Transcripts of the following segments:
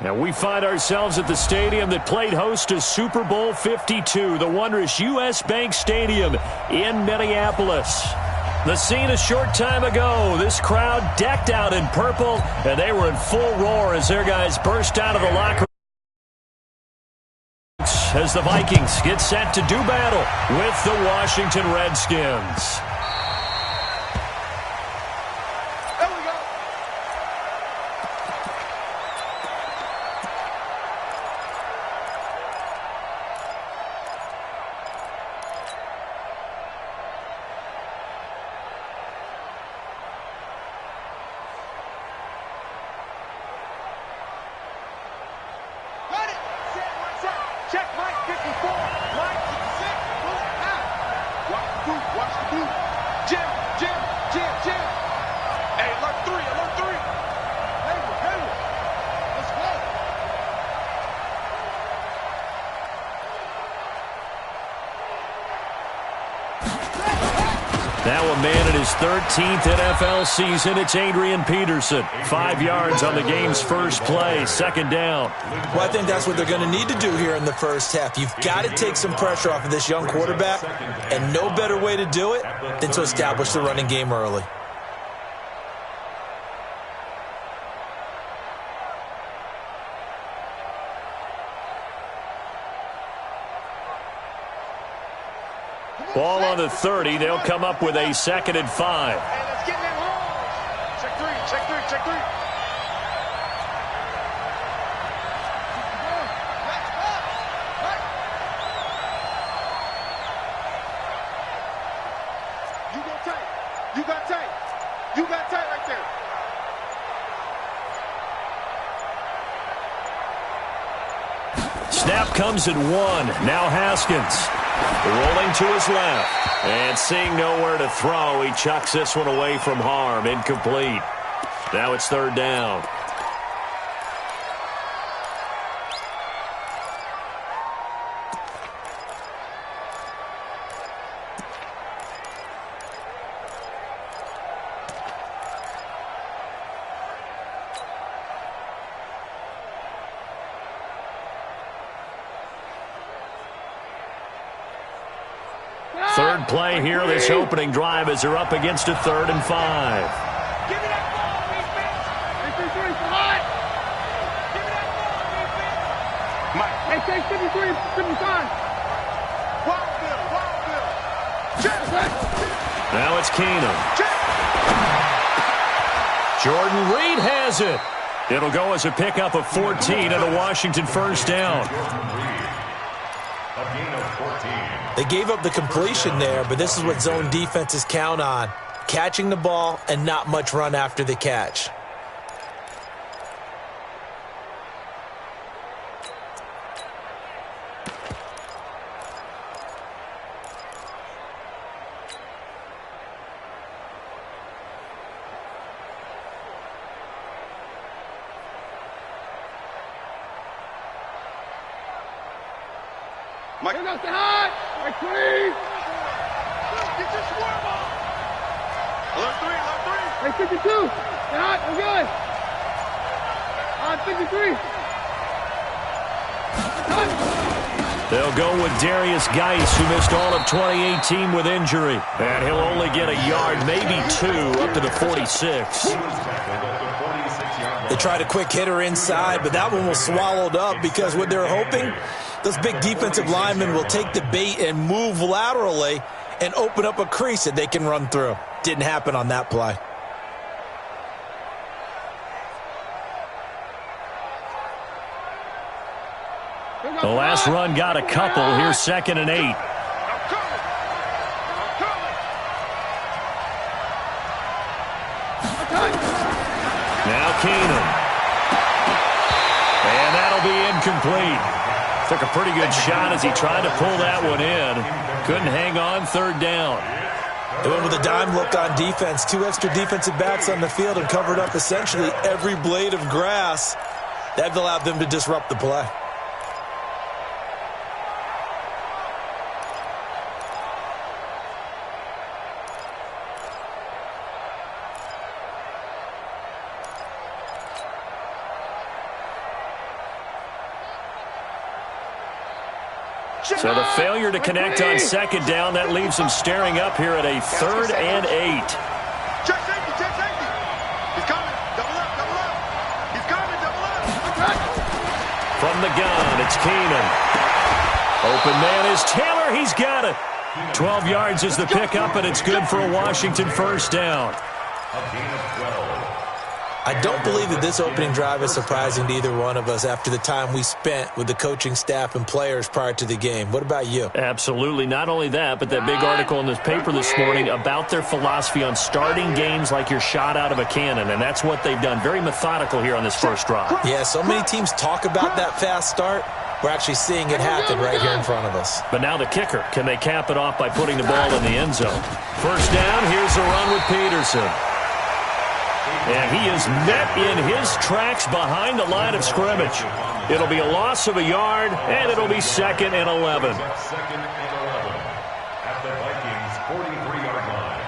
And we find ourselves at the stadium that played host to Super Bowl 52, the wondrous U.S. Bank Stadium in Minneapolis. The scene a short time ago, this crowd decked out in purple, and they were in full roar as their guys burst out of the locker room as the Vikings get set to do battle with the Washington Redskins. Check Mike 54. Mike 6. Watch the boot. Watch the boot. Jim. Hey, alert 3. Hayward. Let's go. Now a man in his 13th NFL season. It's Adrian Peterson. 5 yards on the game's first play. Second down. Well, I think that's what they're going to need to do here in the first half. You've got to take some pressure off of this young quarterback, and no better way to do it than to establish the running game early. Ball on the 30. They'll come up with a 2nd and 5. Hey, let's get in that hole. Check three. You got tight right there. Snap comes at 1. Now Haskins. Rolling to his left. And seeing nowhere to throw, he chucks this one away from harm. Incomplete. Now it's 3rd down. Third play here, this opening drive as they're up against a 3rd and 5. Give me that ball, defense. 53, hot. Give me that ball, defense. Mike. Hey, take 53, 55. Wild Bill. Check. Now it's Keenum. Jordan Reed has it. It'll go as a pickup of 14 and a Washington first down. They gave up the completion there, but this is what zone defenses count on. Catching the ball and not much run after the catch. Mike. Get high. Mike, please. Get your swarm on. Alert 3. Hey, 52. Get hot. I'm good. On 53. They'll go with Darius Geis, who missed all of 2018 with injury. And he'll only get a yard, maybe 2, up to the 46. They tried a quick hitter inside, but that one was swallowed up because what they're hoping, those big defensive linemen will take the bait and move laterally and open up a crease that they can run through. Didn't happen on that play. The last run got a couple. Here's 2nd and 8. I'm coming. Now Keenum. And that'll be incomplete. Took a pretty good shot as he tried to pull that one in. Couldn't hang on. 3rd down. They went with a dime look on defense. 2 extra defensive backs on the field and covered up essentially every blade of grass. That allowed them to disrupt the play. So the failure to connect on second down, that leaves them staring up here at a 3rd and 8. Check safety, check safety. He's coming. Double up, double up. He's coming, double up. From the gun, it's Keenan. Open man is Taylor. He's got it. 12 yards is the pickup, and it's good for a Washington first down. I don't believe that this opening drive is surprising to either one of us after the time we spent with the coaching staff and players prior to the game. What about you? Absolutely. Not only that, but that big article in this paper this morning about their philosophy on starting games like you're shot out of a cannon, and that's what they've done. Very methodical here on this first drive. Yeah, so many teams talk about that fast start. We're actually seeing it happen right here in front of us. But now the kicker. Can they cap it off by putting the ball in the end zone? First down, here's a run with Peterson. And he is met in his tracks behind the line of scrimmage. It'll be a loss of a yard, and it'll be 2nd and 11. Second and 11 at the Vikings' 43-yard line.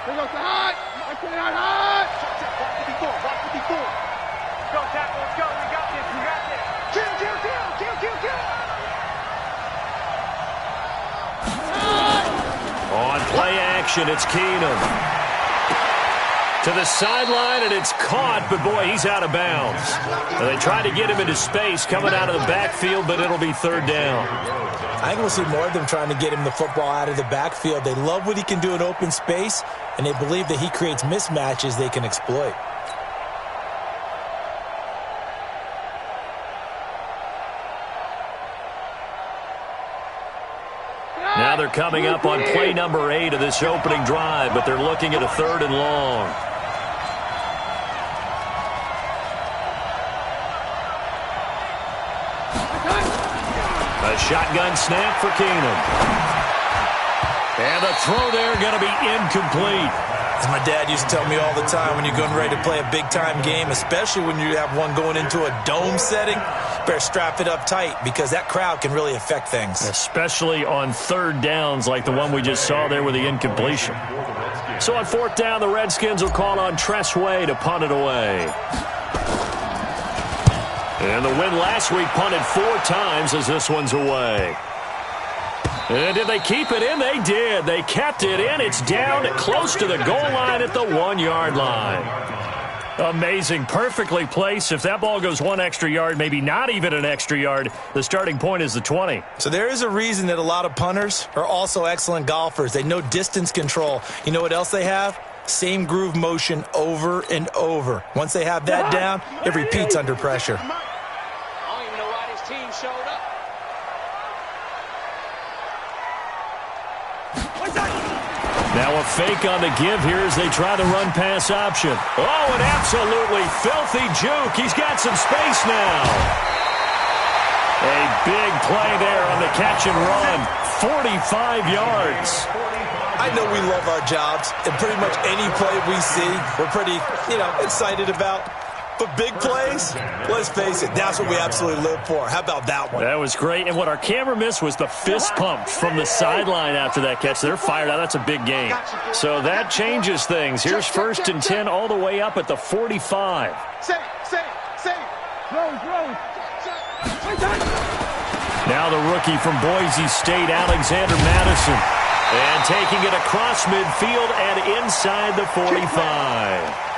Here goes the hot. Hot. Watch the before. Go, tackle. Let's go. We got this. We got this. Kill. On play action, it's Keenum. To the sideline, and it's caught, but boy, he's out of bounds. And they try to get him into space coming out of the backfield, but it'll be 3rd down. I think we'll see more of them trying to get him the football out of the backfield. They love what he can do in open space, and they believe that he creates mismatches they can exploit. Now they're coming up on play number 8 of this opening drive, but they're looking at a 3rd and long. A shotgun snap for Keenum. And the throw there going to be incomplete. As my dad used to tell me all the time, when you're getting ready to play a big-time game, especially when you have one going into a dome setting, better strap it up tight because that crowd can really affect things. Especially on 3rd downs like the one we just saw there with the incompletion. So on 4th down, the Redskins will call on Tress Way to punt it away. And the win last week punted 4 times as this one's away. And did they keep it in? They did. They kept it in. It's down close to the goal line at the 1-yard line. Amazing. Perfectly placed. If that ball goes 1 extra yard, maybe not even an extra yard, the starting point is the 20. So there is a reason that a lot of punters are also excellent golfers. They know distance control. You know what else they have? Same groove motion over and over. Once they have that down, it repeats under pressure. I don't even know why this team showed up. Now a fake on the give here as they try the run-pass option. Oh, an absolutely filthy juke. He's got some space now. A big play there on the catch and run. 45 yards. I know we love our jobs, and pretty much any play we see, we're pretty, excited about. But big plays, let's face it, that's what we absolutely live for. How about that one? That was great. And what our camera missed was the fist pump from the sideline after that catch. They're fired out. That's a big game. So that changes things. Here's 1st and 10 all the way up at the 45. Say. Rose. Now the rookie from Boise State, Alexander Madison. And taking it across midfield and inside the 45.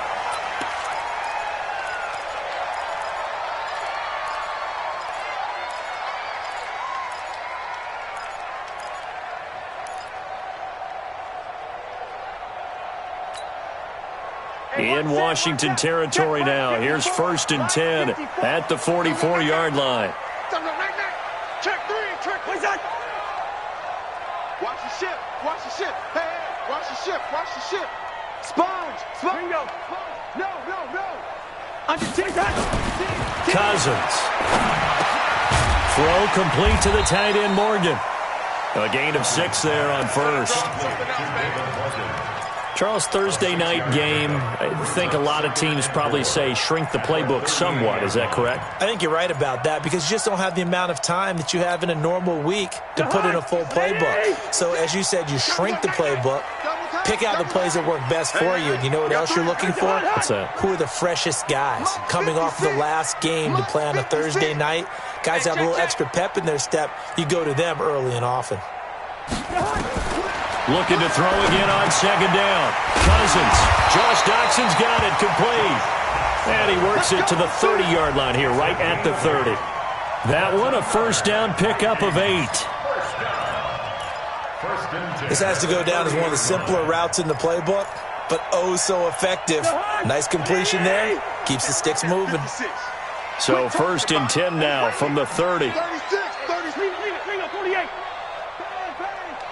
In Washington territory now. Here's 1st and 10 at the 44-yard line. Check 3. What's that? Watch the ship. Hey, watch the ship. Sponge. Bingo. No. Undertake that. Cousins. Throw complete to the tight end, Morgan. A gain of 6 there on 1st. Charles, Thursday night game, I think a lot of teams probably say shrink the playbook somewhat. Is that correct? I think you're right about that because you just don't have the amount of time that you have in a normal week to put in a full playbook. So as you said, you shrink the playbook, pick out the plays that work best for you. And you know what else you're looking for? What's that? Who are the freshest guys coming off the last game to play on a Thursday night? Guys have a little extra pep in their step. You go to them early and often. Looking to throw again on second down. Cousins. Josh Doxson's got it complete. And he works it to the 30-yard line here, right at the 30. That one, a first down pickup of 8. This has to go down as one of the simpler routes in the playbook, but oh so effective. Nice completion there. Keeps the sticks moving. So first and 10 now from the 30. 36, 48.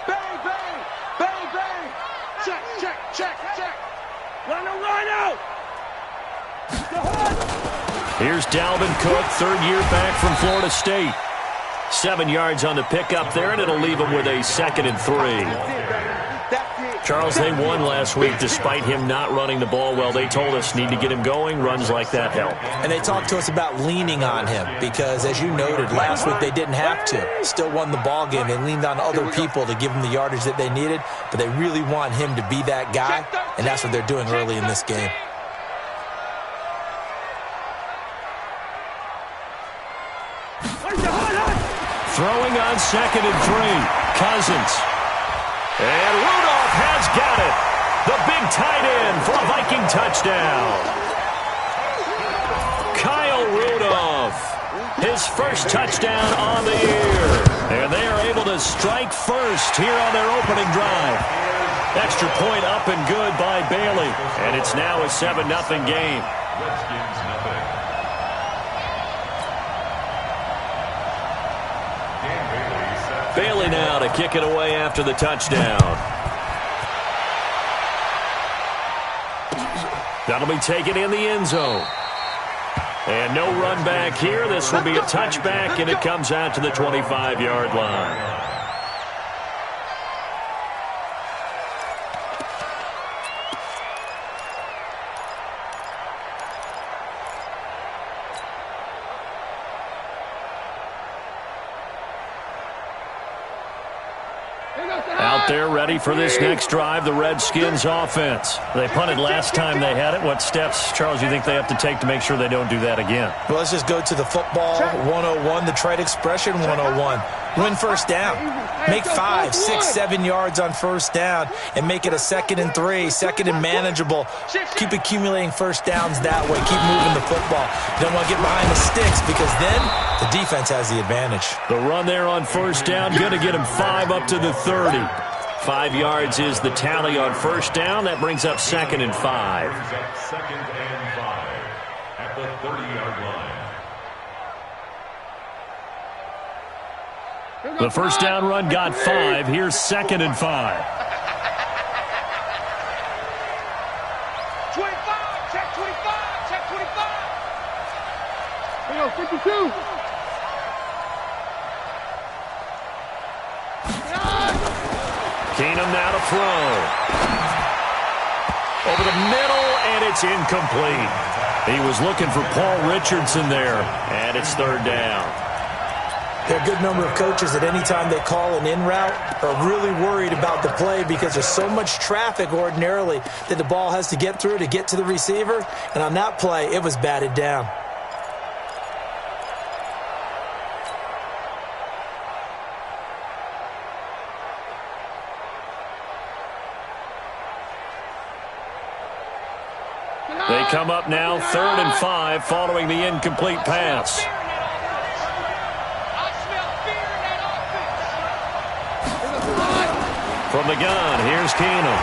Bang, bang, bang, bang. Check. Line out. Here's Dalvin Cook, third-year back from Florida State. 7 yards on the pickup there, and it'll leave him with a 2nd and 3. Charles, they won last week despite him not running the ball well. They told us need to get him going. Runs like that help. And they talked to us about leaning on him because, as you noted, last week they didn't have to. Still won the ball game. They leaned on other people to give them the yardage that they needed, but they really want him to be that guy, and that's what they're doing early in this game. Throwing on 2nd and 3. Cousins. And Rudolph has got it. The big tight end for a Viking touchdown. Kyle Rudolph. His first touchdown on the year. And they are able to strike first here on their opening drive. Extra point up and good by Bailey. And it's now a 7-0 game. Redskins nothing. Bailey now to kick it away after the touchdown. That'll be taken in the end zone. And no run back here. This will be a touchback, and it comes out to the 25-yard line. Out there ready for this next drive, the Redskins offense. They punted last time they had it. What steps, Charles, you think they have to take to make sure they don't do that again? Well, let's just go to the football 101, the trite expression 101. Win first down. Make 5, 6, 7 yards on first down and make it a 2nd and 3, 2nd and manageable. Keep accumulating first downs that way. Keep moving the football. You don't want to get behind the sticks because then the defense has the advantage. The run there on first down, going to get him 5 up to the 30. 5 yards is the tally on first down. That brings up 2nd and 5. Second and 5 at the 30-yard line. The first down run got 5. Here's 2nd and 5. 25, check 25, check 25. Here we go, 52. Keenum now to throw. Over the middle, and it's incomplete. He was looking for Paul Richardson there, and it's 3rd down. There are a good number of coaches that any time they call an in route are really worried about the play because there's so much traffic ordinarily that the ball has to get through to get to the receiver. And on that play, it was batted down. They come up now 3rd and 5 following the incomplete pass. From the gun, here's Keenum.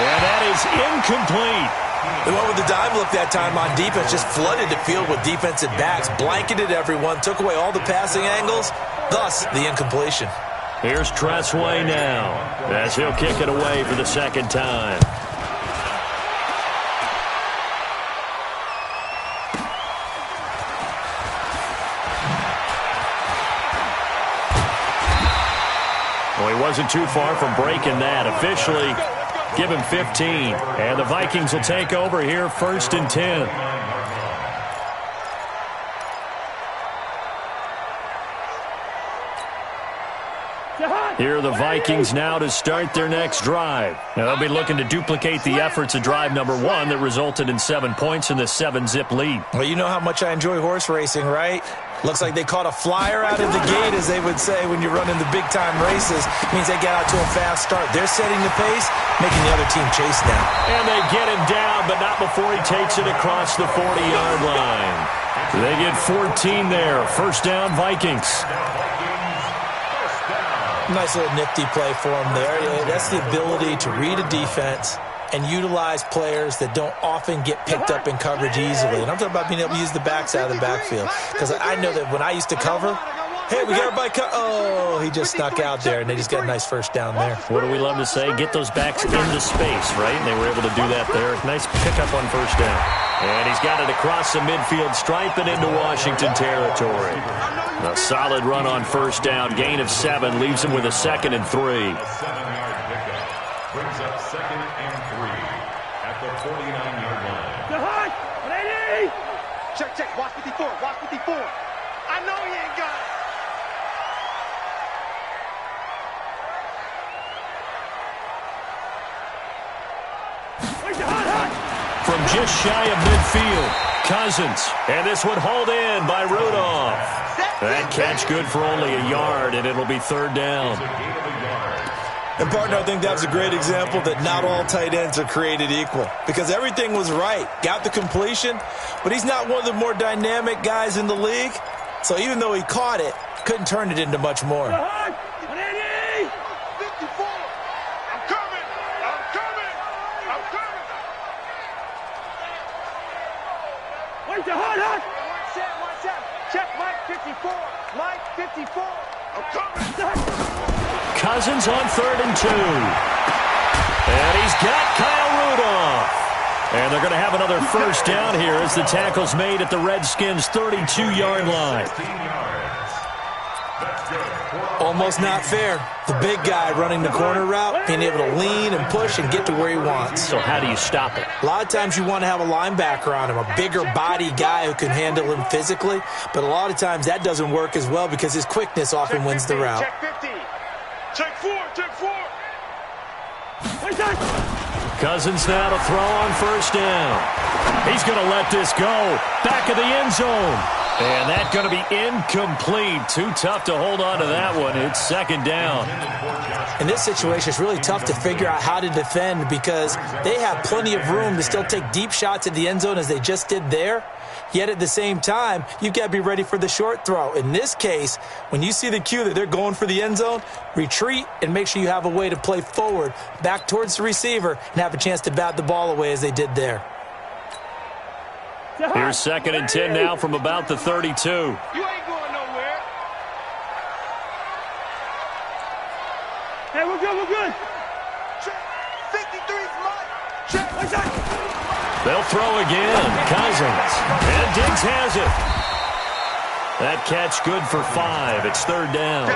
And that is incomplete. They went with the dime look that time on defense, just flooded the field with defensive backs, blanketed everyone, took away all the passing angles, thus the incompletion. Here's Tressway now as he'll kick it away for the 2nd time. Well, he wasn't too far from breaking that. Officially, give him 15. And the Vikings will take over here 1st and 10. Here are the Vikings now to start their next drive. Now, they'll be looking to duplicate the efforts of drive number 1 that resulted in 7 points in the 7-zip lead. Well, you know how much I enjoy horse racing, right? Looks like they caught a flyer out of the gate, as they would say when you're running the big-time races. Means they get out to a fast start. They're setting the pace, making the other team chase now. And they get him down, but not before he takes it across the 40-yard line. They get 14 there. First down, Vikings. Nice little nifty play for him there. That's the ability to read a defense and utilize players that don't often get picked up in coverage easily. And I'm talking about being able to use the backs out of the backfield. Because I know that when I used to cover, hey, we got everybody oh, he just snuck out there, and they just got a nice first down there. What do we love to say? Get those backs into space, right? And they were able to do that there. Nice pickup on first down. And he's got it across the midfield stripe and into Washington territory. A solid run on first down. Gain of 7 leaves him with a 2nd and 3. A 7-yard pickup brings up 2nd and 3 at the 49-yard line. Check, check. Watch 54. Watch 54. I know he ain't got it. From just shy of midfield, Cousins. And this one hauled in by Rudolph. That catch good for only a yard, and it'll be 3rd down. And, partner, I think that was a great example that not all tight ends are created equal. Because everything was right. Got the completion, but he's not one of the more dynamic guys in the league. So even though he caught it, couldn't turn it into much more. 54. I'm coming. I'm coming. I'm coming. Wait, the hard. One set. Check Mike 54. Mike 54. I'm coming. Cousins on 3rd and 2. And he's got Kyle Rudolph. And they're going to have another first down here as the tackle's made at the Redskins' 32-yard line. Almost not fair. The big guy running the corner route, being able to lean and push and get to where he wants. So how do you stop it? A lot of times you want to have a linebacker on him, a bigger body guy who can handle him physically. But a lot of times that doesn't work as well because his quickness often wins the route. Check 50. Check 4. Check 4. Cousins now to throw on first down. He's going to let this go. Back of the end zone. And that's going to be incomplete. Too tough to hold on to that one. It's 2nd down. In this situation, it's really tough to figure out how to defend because they have plenty of room to still take deep shots at the end zone as they just did there. Yet at the same time, you've got to be ready for the short throw. In this case, when you see the cue that they're going for the end zone, retreat and make sure you have a way to play forward, back towards the receiver, and have a chance to bat the ball away as they did there. Here's 2nd and 10 now from about the 32. You ain't going nowhere. Hey, we're good. Check. 53's Mike. Check. They'll throw again. Cousins. And Diggs has it. That catch good for 5. It's 3rd down.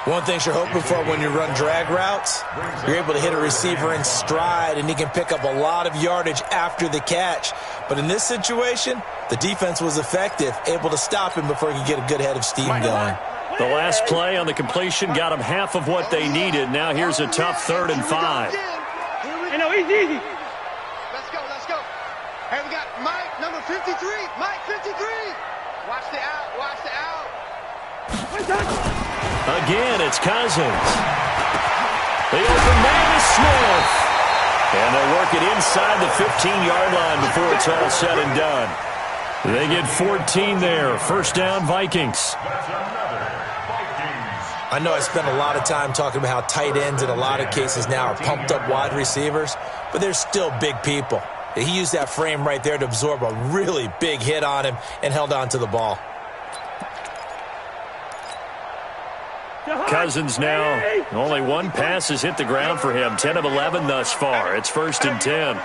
One thing you're hoping for when you run drag routes, you're able to hit a receiver in stride, and he can pick up a lot of yardage after the catch. But in this situation, the defense was effective, able to stop him before he could get a good head of steam going. The last play on the completion got him half of what they needed. Now here's a tough 3rd and 5. Hey, no, easy. Let's go. Hey, we got Mike, number 53. Mike 53. Watch the out. Again, it's Cousins. The open man is Smith. And they'll work it inside the 15-yard line before it's all said and done. They get 14 there. First down, Vikings. I know I spent a lot of time talking about how tight ends in a lot of cases now are pumped up wide receivers, but they're still big people. He used that frame right there to absorb a really big hit on him and held on to the ball. Cousins now, only one pass has hit the ground for him. 10 of 11 thus far. It's 1st and 10.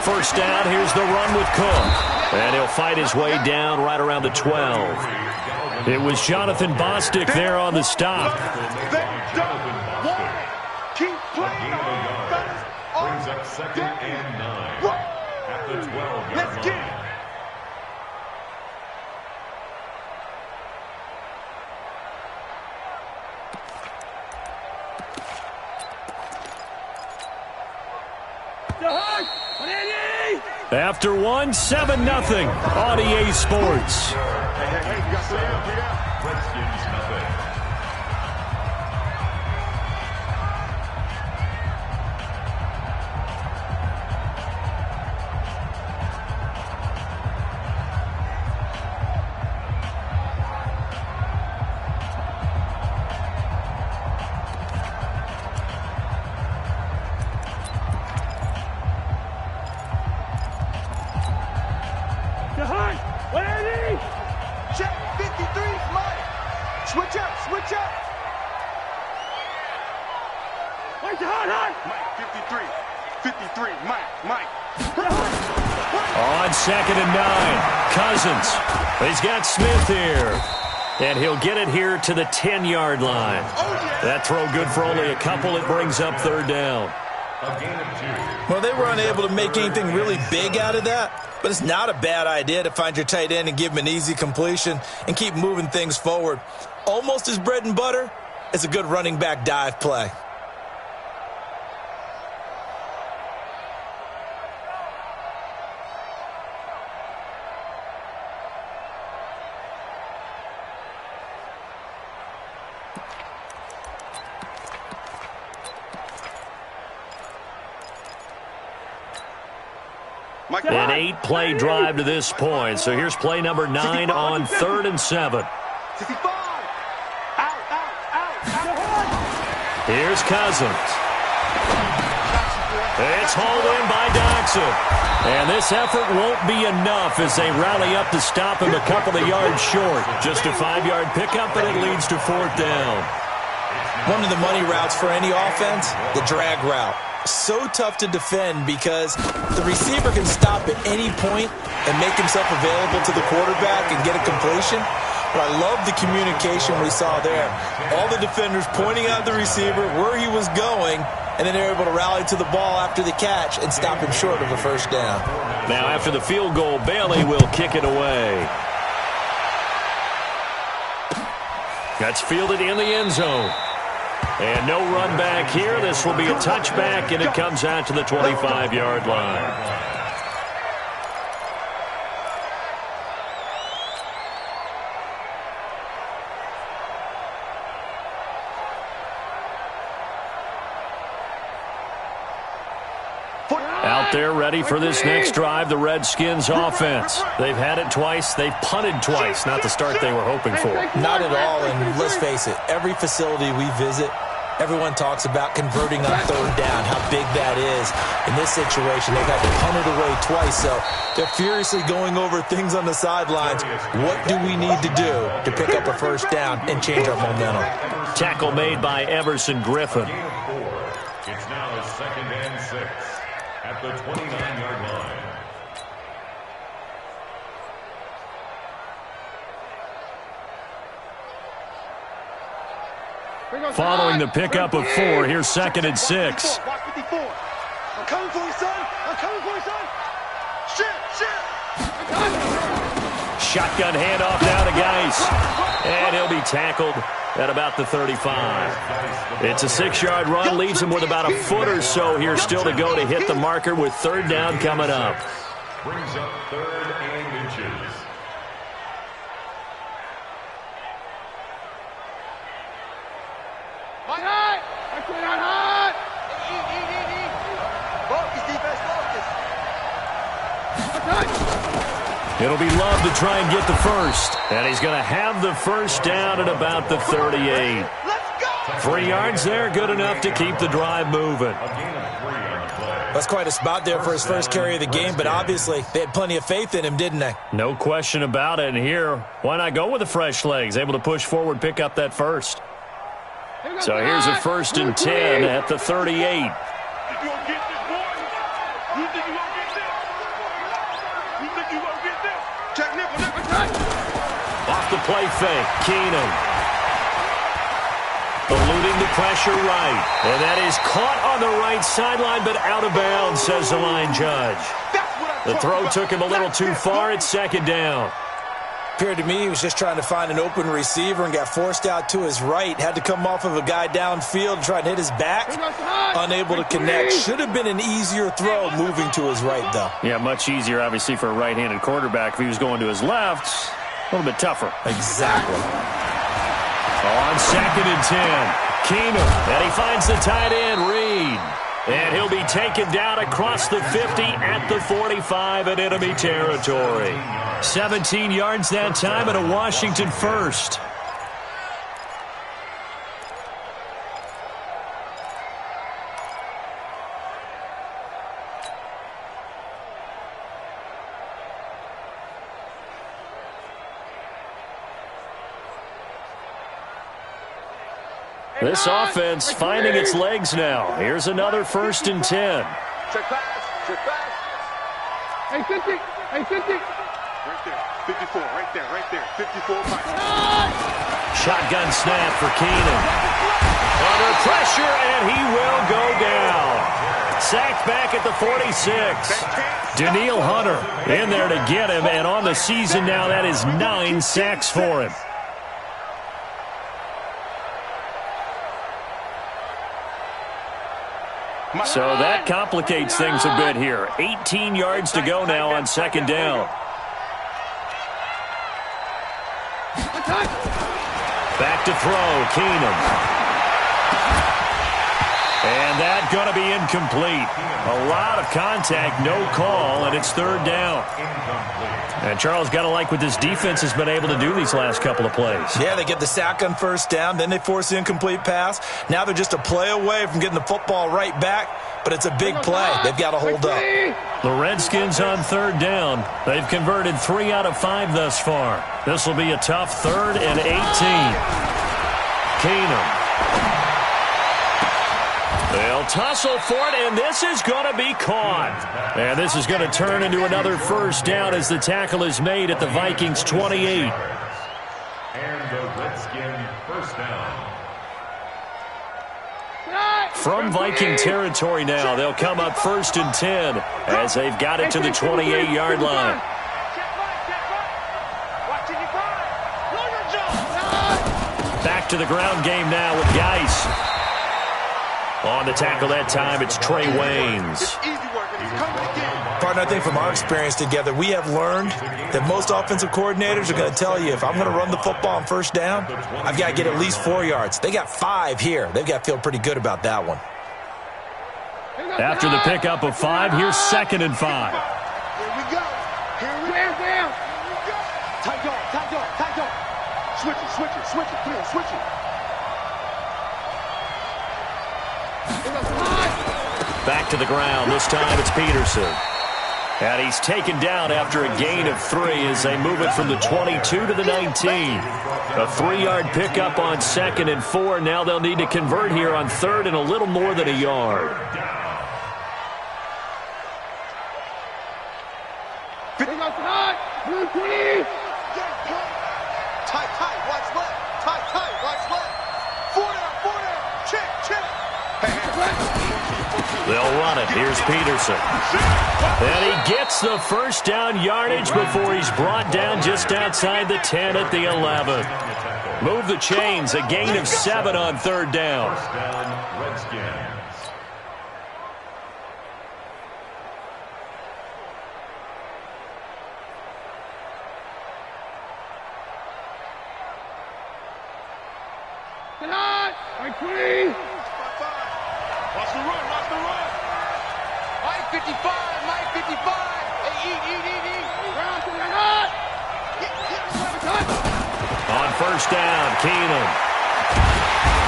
First down, here's the run with Cook. And he'll fight his way down right around the 12. It was Jonathan Bostic there on the stop. Keep playing brings up 2nd and 9 at the 12-yard line. Let's get it. After one, 7-0 on EA Sports. Redskins nothing. Check 53, Mike. Switch up, switch up. Wait, hard. Mike, 53, Mike. On 2nd and 9, Cousins. He's got Smith here. And he'll get it here to the 10-yard line. That throw good for only a couple. It brings up 3rd down. A gain of 2. Well, they were unable to make anything really big out of that, but it's not a bad idea to find your tight end and give him an easy completion and keep moving things forward. Almost his bread and butter is a good running back dive play. An 8-play drive to this point. So here's play number 9 on 3rd and 7. 65. Out. Here's Cousins. It's hauled in by Dthed. And this effort won't be enough as they rally up to stop him a couple of yards short. Just a 5-yard pickup, and it leads to 4th down. One of the money routes for any offense, the drag route. So tough to defend because the receiver can stop at any point and make himself available to the quarterback and get a completion. But I love the communication we saw there. All the defenders pointing out the receiver where he was going, and then they're able to rally to the ball after the catch and stop him short of a 1st down. Now after the field goal, Bailey will kick it away. That's fielded in the end zone. And no run back here. This will be a touchback, and it comes out to the 25-yard line. Out there ready for this next drive, the Redskins offense. They've had it twice. They've punted twice. Not the start they were hoping for. Not at all, and let's face it, every facility we visit, everyone talks about converting on 3rd down, how big that is. In this situation, they've had to punt it away twice, so they're furiously going over things on the sidelines. What do we need to do to pick up a 1st down and change our momentum? Tackle made by Everson Griffin. It's now 2nd and 6 at the 29-yard line. Following the pickup of 4, here's 2nd and 6. I'm coming for you, son. Shotgun handoff now to Geis. And he'll be tackled at about the 35. It's a 6-yard run, leaves him with about a foot or so here still to go to hit the marker with 3rd down coming up. Brings up 3rd and inches. It'll be Love to try and get the first. And he's going to have the 1st down at about the 38. 3 yards there, good enough to keep the drive moving. That's quite a spot there for his first carry of the game, but obviously they had plenty of faith in him, didn't they? No question about it. And here, why not go with the fresh legs? Able to push forward, pick up that first. So here's a 1st and 10 at the 38. Off the play fake, Keenum. Eluding the pressure right. And that is caught on the right sideline, but out of bounds, says the line judge. The throw took him a little too far. It's 2nd down. Appeared to me he was just trying to find an open receiver and got forced out to his right. Had to come off of a guy downfield and try and hit his back. Unable to connect. Should have been an easier throw moving to his right, though. Yeah, much easier, obviously, for a right-handed quarterback. If he was going to his left, a little bit tougher. Exactly. On 2nd and 10, Keenum, and he finds the tight end, Reed. And he'll be taken down across the 50 at the 45 in enemy territory. 17 yards that time and a Washington first. This offense finding its legs now. Here's another 1st and 10. Check pass. Check pass. Hey, 50. Hey, 50. Right there. 54. Right there. 54. Shotgun snap for Keenum. Under pressure, and he will go down. Sacked back at the 46. Danielle Hunter in there to get him, and on the season now, that is 9 sacks for him. So that complicates things a bit here. 18 yards to go now on 2nd down. Back to throw, Keenum. And that's going to be incomplete. A lot of contact, no call, and it's 3rd down. And Charles, got to like what this defense has been able to do these last couple of plays. Yeah, they get the sack on 1st down, then they force the incomplete pass. Now they're just a play away from getting the football right back, but it's a big play. They've got to hold up. The Redskins on 3rd down. They've converted 3 out of 5 thus far. This will be a tough 3rd and 18. Keenum. They'll tussle for it, and this is going to be caught. And this is going to turn into another 1st down as the tackle is made at the Vikings' 28. And the Redskin 1st down. From Viking territory now, they'll come up 1st and 10 as they've got it to the 28-yard line. Back to the ground game now with Geis. On the tackle that time, it's Trey Waynes. Partner, I think from our experience together, we have learned that most offensive coordinators are going to tell you, if I'm going to run the football on 1st down, I've got to get at least 4 yards. They got 5 here. They've got to feel pretty good about that one. After the pickup of 5, here's 2nd and 5. Here we go. Here we go. Tight dog, tight dog, tight dog. Switch it. Come on, switch it. Back to the ground. This time it's Peterson. And he's taken down after a gain of 3 as they move it from the 22 to the 19. A 3-yard pickup on 2nd and 4. Now they'll need to convert here on 3rd and a little more than a yard. Tight, watch left. Tight, watch left. 4 down. Check. They'll run it. Here's Peterson. And he gets the 1st down yardage before he's brought down just outside the 10 at the 11. Move the chains. A gain of 7 on 3rd down. 1st down, Redskins. Watch the run. Mike 55. Hey, eat. Round to the nut. On 1st down, Keenum.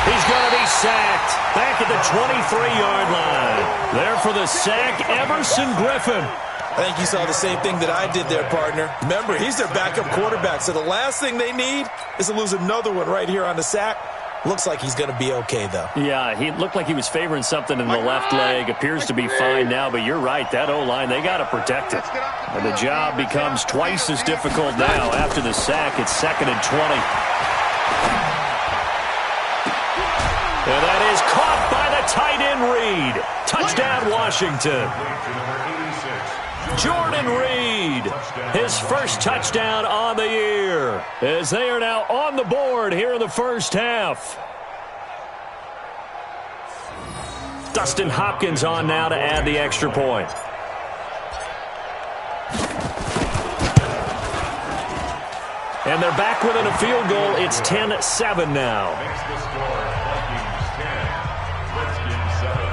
He's going to be sacked. Back at the 23-yard line. There for the sack, Everson Griffin. I think you saw the same thing that I did there, partner. Remember, he's their backup quarterback, so the last thing they need is to lose another one right here on the sack. Looks like he's going to be okay, though. Yeah, he looked like he was favoring something in the left leg. Appears to be fine now, but you're right. That O-line, they got to protect it. And the job becomes twice as difficult now. After the sack, it's 2nd and 20. And that is caught by the tight end Reed. Touchdown, Washington. Jordan Reed, his first touchdown on the year, as they are now on the board here in the first half. Dustin Hopkins on now to add the extra point. And they're back within a field goal. It's 10-7 now. Makes the score Vikings 10, Redskins 7.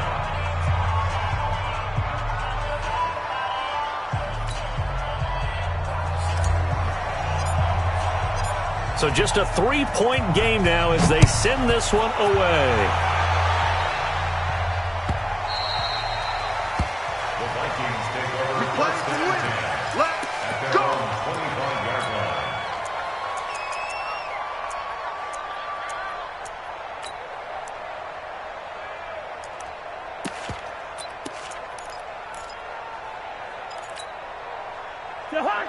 So just a 3-point game now as they send this one away. The Vikings take over first and 10 at their own 25-yard line.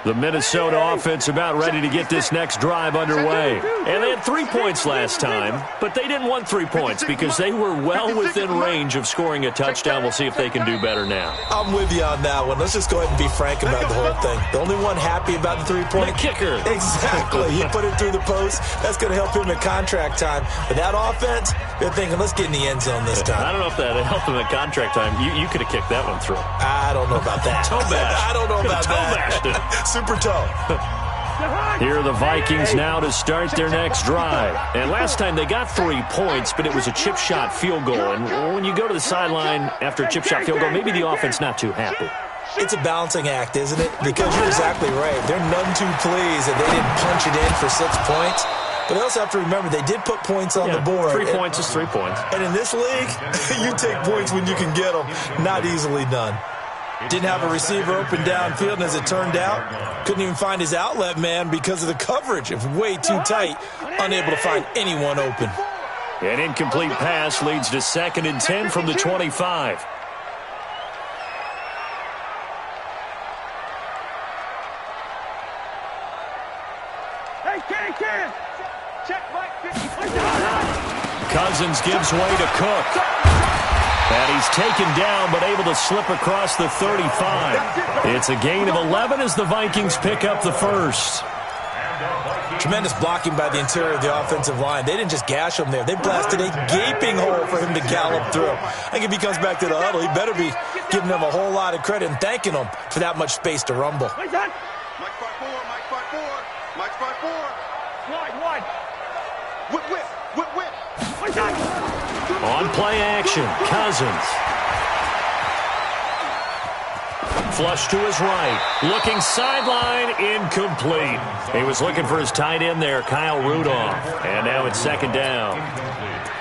The Minnesota offense about ready to get this next drive underway. And they had 3 points last time, but they didn't want 3 points because they were well within range of scoring a touchdown. We'll see if they can do better now. I'm with you on that one. Let's just go ahead and be frank about the whole thing. The only one happy about the 3-point? The kicker. Exactly. He put it through the post. That's going to help him in contract time. But that offense, they're thinking, let's get in the end zone this time. I don't know if that helped him in contract time. You could have kicked that one through. I don't know about that. Toe bash. I don't know about bashed it. Super toe. Here are the Vikings now to start their next drive. And last time they got 3 points, but it was a chip shot field goal. And when you go to the sideline after a chip shot field goal, maybe the offense not too happy. It's a balancing act, isn't it? Because you're exactly right. They're none too pleased that they didn't punch it in for 6 points. But they also have to remember they did put points on the board. 3 points is 3 points. And in this league, you take points when you can get them. Not easily done. Didn't have a receiver open downfield, and as it turned out, couldn't even find his outlet man because of the coverage. It was way too tight, unable to find anyone open. An incomplete pass leads to 2nd and 10 from the 25. Cousins gives way to Cook. And he's taken down, but able to slip across the 35. It's a gain of 11 as the Vikings pick up the first. Tremendous blocking by the interior of the offensive line. They didn't just gash him there. They blasted a gaping hole for him to gallop through. I think if he comes back to the huddle, he better be giving them a whole lot of credit and thanking them for that much space to rumble. Mike 5-4, Mike 5-4, Mike 5-4. Wide. Whip. On play action, Cousins. Flush to his right. Looking sideline, incomplete. He was looking for his tight end there, Kyle Rudolph. And now it's 2nd down.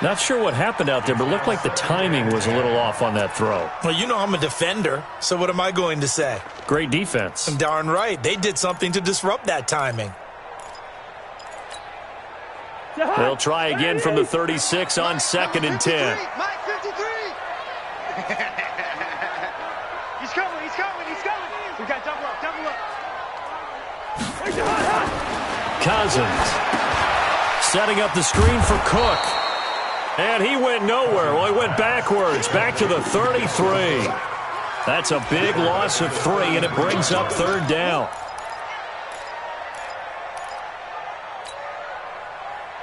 Not sure what happened out there, but it looked like the timing was a little off on that throw. Well, you know I'm a defender, so what am I going to say? Great defense. I'm darn right. They did something to disrupt that timing. They'll try again from the 36 on 2nd and 10. Mike 53. He's coming. We got double up. Cousins setting up the screen for Cook. And he went nowhere. Well, he went backwards, back to the 33. That's a big loss of 3, and it brings up 3rd down.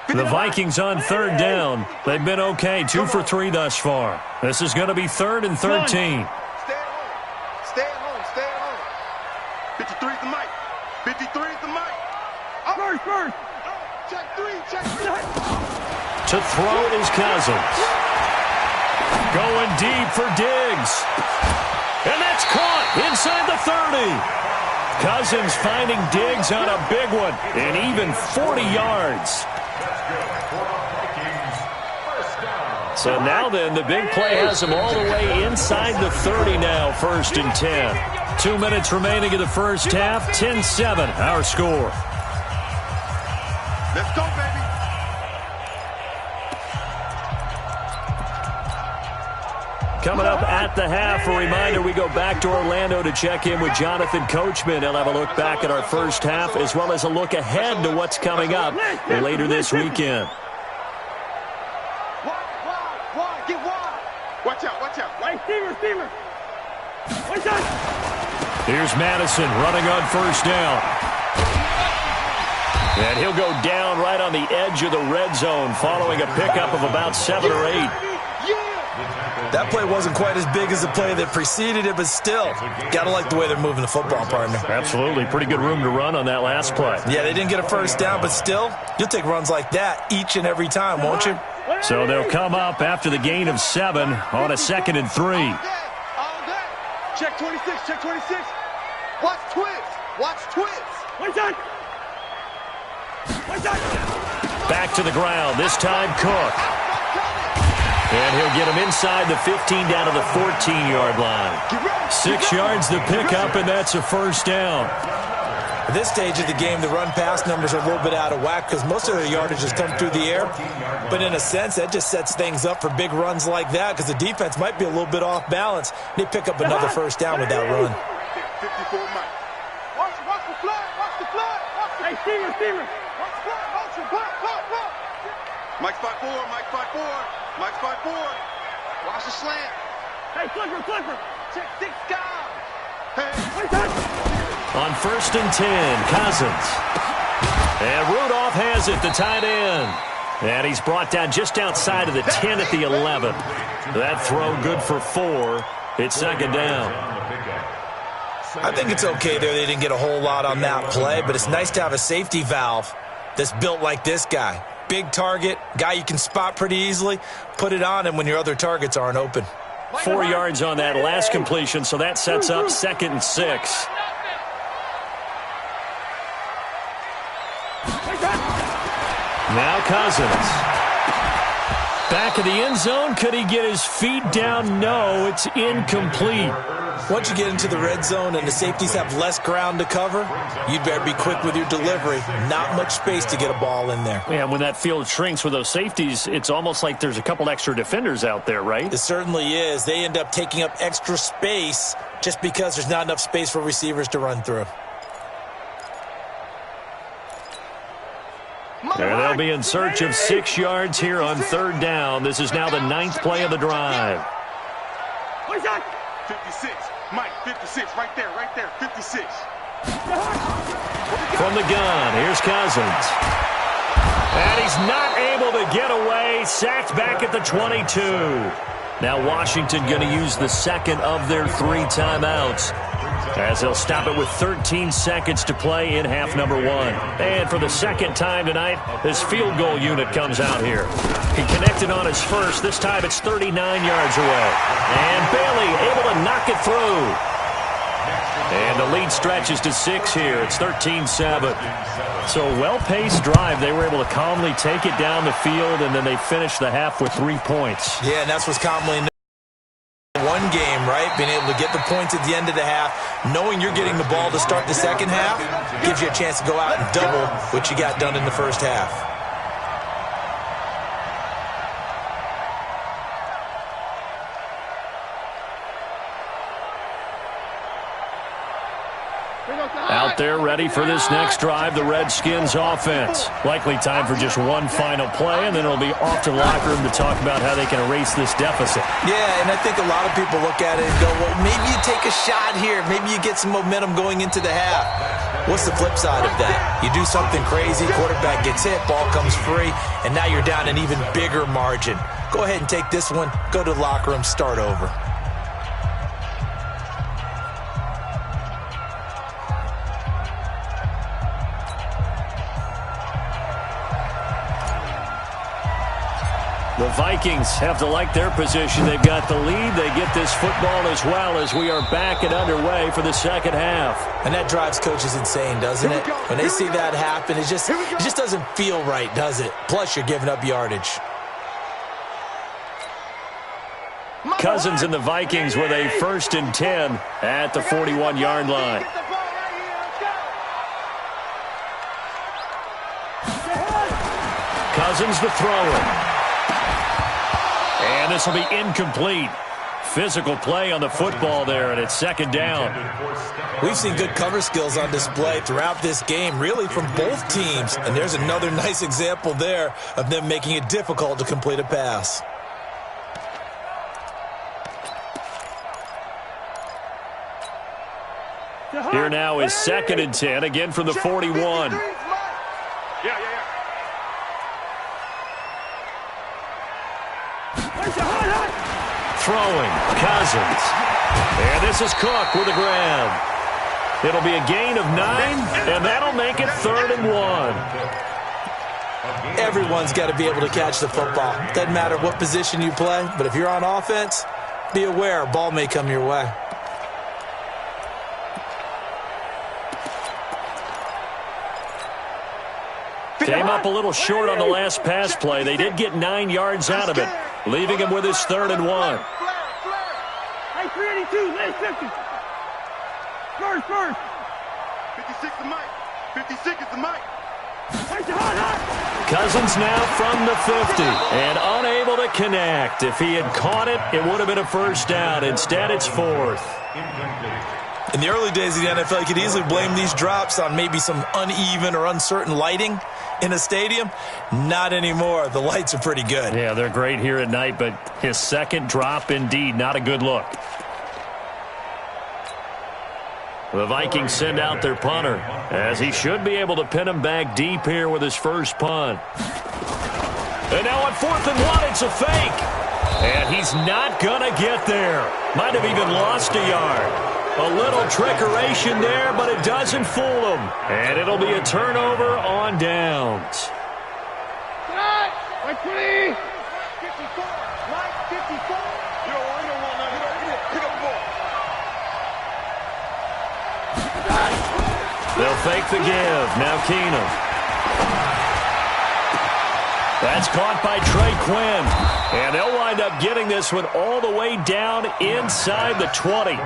The Vikings on 3rd down. They've been okay, 2 for 3 thus far. This is going to be 3rd and 13. Stay at home. 53's the mic. 53's the mic. First. Check 3. To throw is Cousins. Going deep for Diggs. And that's caught inside the 30. Cousins finding Diggs on a big one, and even 40 yards. So now then, the big play has him all the way inside the 30 now, 1st and 10. 2 minutes remaining in the first half, 10-7, our score. Let's go, baby. Coming up at the half, a reminder, we go back to Orlando to check in with Jonathan Coachman. He'll have a look back at our first half as well as a look ahead to what's coming up later this weekend. Wide, get wide. Watch out. Receiver. Watch out. Here's Madison running on first down. And he'll go down right on the edge of the red zone following a pickup of about 7 or 8. That play wasn't quite as big as the play that preceded it, but still, got to like the way they're moving the football, partner. Absolutely. Pretty good room to run on that last play. Yeah, they didn't get a first down, but still, you'll take runs like that each and every time, won't you? So they'll come up after the gain of 7 on a 2nd and 3. All day. Check 26, check 26. Watch twist. Watch twist. Wait on. Back to the ground. This time Cook. And he'll get him inside the 15 down to the 14-yard line. 6 yards the pickup, and that's a first down. At this stage of the game, the run-pass numbers are a little bit out of whack because most of their yardage has come through the air. But in a sense, that just sets things up for big runs like that because the defense might be a little bit off balance. They pick up another first down with that run. 54 Mike. Watch the flag. Watch the flag. Hey, Steamer. Watch the flag. Watch the flag. Mike spot 4. Mike spot 4. Mike spot 4. Watch the slant. Hey, Flipper. Check 6 guys. Hey, wait on. On 1st and 10, Cousins. And Rudolph has it, the tight end. And he's brought down just outside of the 10 at the 11. That throw good for 4. It's 2nd down. I think it's okay there. They didn't get a whole lot on that play, but it's nice to have a safety valve that's built like this guy. Big target, guy you can spot pretty easily. Put it on him when your other targets aren't open. 4 yards on that last completion, so that sets up 2nd and 6. Now Cousins. Back of the end zone. Could he get his feet down? No, it's incomplete. Once you get into the red zone and the safeties have less ground to cover, you'd better be quick with your delivery. Not much space to get a ball in there. Yeah, when that field shrinks with those safeties, it's almost like there's a couple extra defenders out there, right? It certainly is. They end up taking up extra space just because there's not enough space for receivers to run through. There they'll be in search of 6 yards here on 3rd down. This is now the 9th play of the drive. 56. Mike, 56. Right there. 56. From the gun, here's Cousins. And he's not able to get away. Sacked back at the 22. Now Washington going to use the 2nd of their 3 timeouts, as they'll stop it with 13 seconds to play in half number 1. And for the 2nd time tonight, this field goal unit comes out here. He connected on his first. This time it's 39 yards away. And Bailey able to knock it through. And the lead stretches to 6 here. It's 13-7. So well-paced drive. They were able to calmly take it down the field, and then they finished the half with 3 points. Yeah, and that's what's commonly known. One game, right? Being able to get the points at the end of the half, knowing you're getting the ball to start the second half, gives you a chance to go out and double what you got done in the first half. Out there ready for this next drive, the Redskins offense. Likely time for just one final play, and then it'll be off to the locker room to talk about how they can erase this deficit. Yeah, and I think a lot of people look at it and go, well, maybe you take a shot here. Maybe you get some momentum going into the half. What's the flip side of that? You do something crazy, quarterback gets hit, ball comes free, and now you're down an even bigger margin. Go ahead and take this one, go to the locker room, start over. The Vikings have to like their position. They've got the lead. They get this football as well as we are back and underway for the second half. And that drives coaches insane, doesn't it? When they see that happen, it just doesn't feel right, does it? Plus, you're giving up yardage. Cousins and the Vikings with a 1st and 10 at the 41-yard line. Cousins the thrower. And this will be incomplete. Physical play on the football there, and it's 2nd down. We've seen good cover skills on display throughout this game, really from both teams. And there's another nice example there of them making it difficult to complete a pass. Here now is 2nd and 10, again from the 41. Throwing, Cousins. And this is Cook with a grab. It'll be a gain of 9, and that'll make it 3rd and 1. Everyone's got to be able to catch the football. Doesn't matter what position you play, but if you're on offense, be aware, a ball may come your way. Came up a little short on the last pass play. They did get 9 yards out of it, leaving him with his 3rd and 1. Hey, 382, late 50. First. 56 the mic. 56 is the mic. Cousins now from the 50 and unable to connect. If he had caught it, it would have been a first down. Instead, it's 4th. In the early days of the NFL, you could easily blame these drops on maybe some uneven or uncertain lighting in a stadium. Not anymore. The lights are pretty good. Yeah, they're great here at night, but his second drop, indeed, not a good look. The Vikings send out their punter, as he should be able to pin him back deep here with his first punt. And now on 4th and 1, it's a fake. And he's not going to get there. Might have even lost a yard. A little trickeration there, but it doesn't fool him. And it'll be a turnover on downs. Like 20. 54. Like 54. You don't want nothing. Pick up the ball. They'll fake the give. Now Keenum. That's caught by Trey Quinn. And they'll wind up getting this one all the way down inside the 20.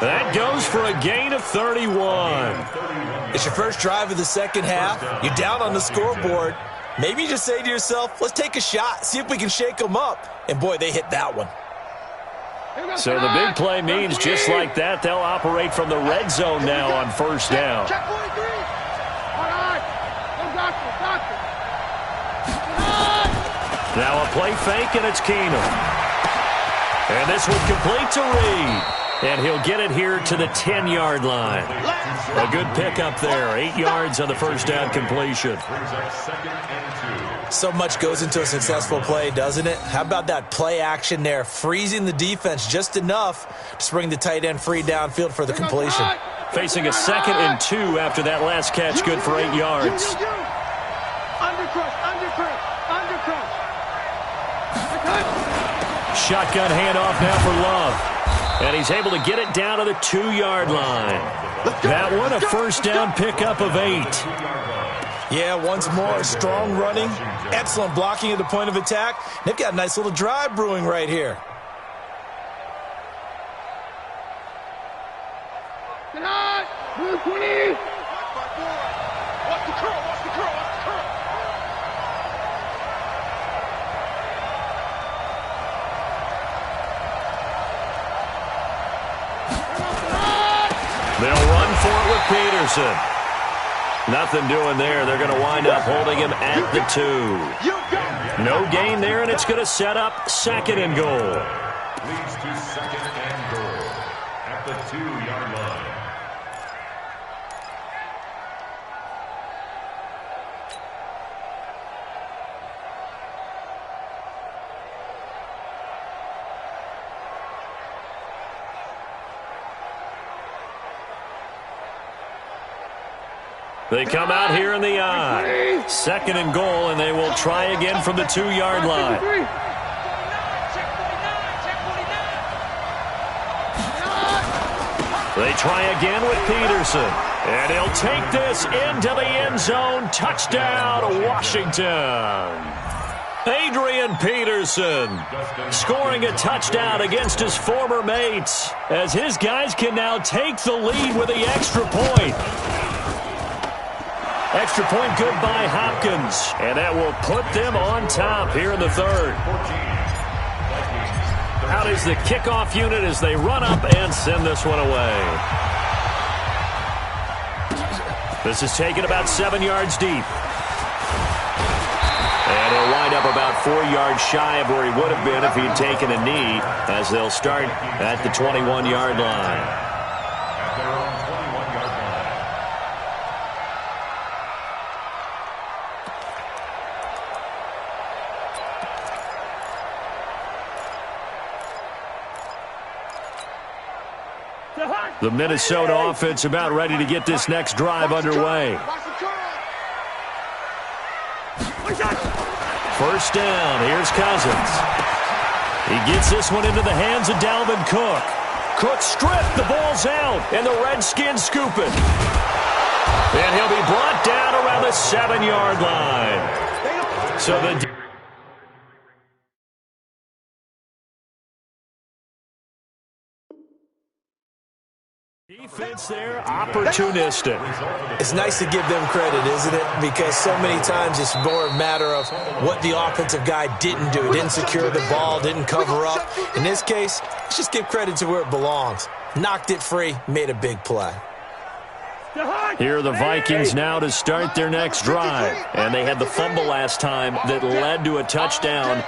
That goes for a gain of 31. It's your first drive of the second half. You're down on the scoreboard. Maybe you just say to yourself, let's take a shot, see if we can shake them up. And, boy, they hit that one. So the big play means just like that, they'll operate from the red zone now on first down. Check 43. All right. Doctor. Now a play fake, and it's Keenum. And this one complete to Reed. And he'll get it here to the 10-yard line. A good pickup there. 8 yards on the first down completion. So much goes into a successful play, doesn't it? How about that play action there, freezing the defense just enough to bring the tight end free downfield for the completion. Facing a 2nd and 2 after that last catch, good for 8 yards. Undercrush. Shotgun handoff now for Love. And he's able to get it down to the 2-yard line. That one, a first down pickup of 8. Yeah, once more, strong running, excellent blocking at the point of attack. They've got a nice little drive brewing right here. Blue 20. Watch the curl. They'll run for it with Peterson. Nothing doing there. They're going to wind up holding him at the 2. No gain there, and it's going to set up 2nd and goal. Leads to 2nd and goal at the 2-yard line. They come out here in the I. 2nd and goal, and they will try again from the 2-yard line. They try again with Peterson. And he'll take this into the end zone. Touchdown, Washington. Adrian Peterson scoring a touchdown against his former mates as his guys can now take the lead with the extra point. Extra point good by Hopkins, and that will put them on top here in the 3rd. Out is the kickoff unit as they run up and send this one away. This is taken about 7 yards deep. And he'll wind up about 4 yards shy of where he would have been if he'd taken a knee, as they'll start at the 21-yard line. At their own 21 The Minnesota offense about ready to get this next drive underway. First down. Here's Cousins. He gets this one into the hands of Dalvin Cook. Cook stripped. The ball's out. And the Redskins scoop it. And he'll be brought down around the 7-yard line. So the defense there, opportunistic. It's nice to give them credit, isn't it? Because so many times it's more a matter of what the offensive guy didn't do. Didn't secure the ball, didn't cover up. In this case, let's just give credit to where it belongs. Knocked it free, made a big play. Here are the Vikings now to start their next drive. And they had the fumble last time that led to a touchdown.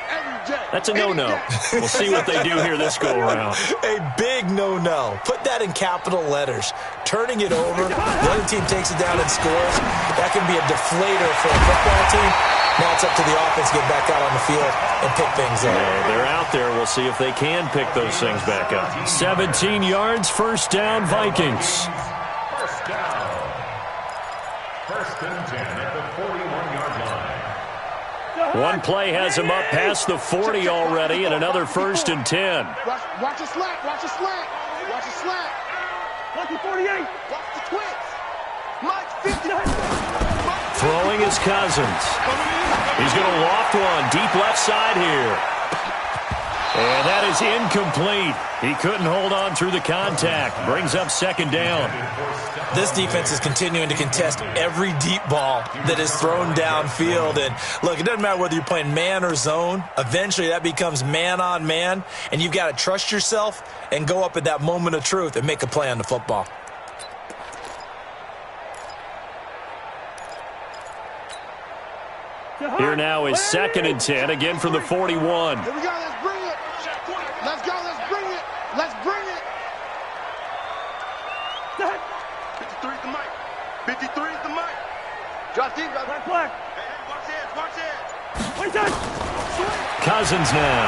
That's a no-no. We'll see what they do here this go-around. A big no-no. Put that in capital letters. Turning it over, the other team takes it down and scores. That can be a deflator for a football team. Now it's up to the offense to get back out on the field and pick things up. They're out there. We'll see if they can pick those things back up. 17 yards, first down, Vikings. First down. First and 10 at the 41-yard line. One play has him up past the 40 already, and another first and 10. Watch the slant. Watch the slant. Watch the slant. Watch the 48. Watch the twins. Mike 59. Throwing is Cousins. He's going to loft one deep left side here. And that is incomplete. He couldn't hold on through the contact. Brings up second down. This defense is continuing to contest every deep ball that is thrown downfield. And look, it doesn't matter whether you're playing man or zone. Eventually that becomes man on man. And you've got to trust yourself and go up at that moment of truth and make a play on the football. Here now is second and 10, again from the 41. Here we go. Let's bring it. Let's go. Let's bring it. Let's bring it. 53 is the mic. 53 is the mic. Drop deep, brother. Right flag. Hey, watch this. Watch this. Wait, touch. Cousins now.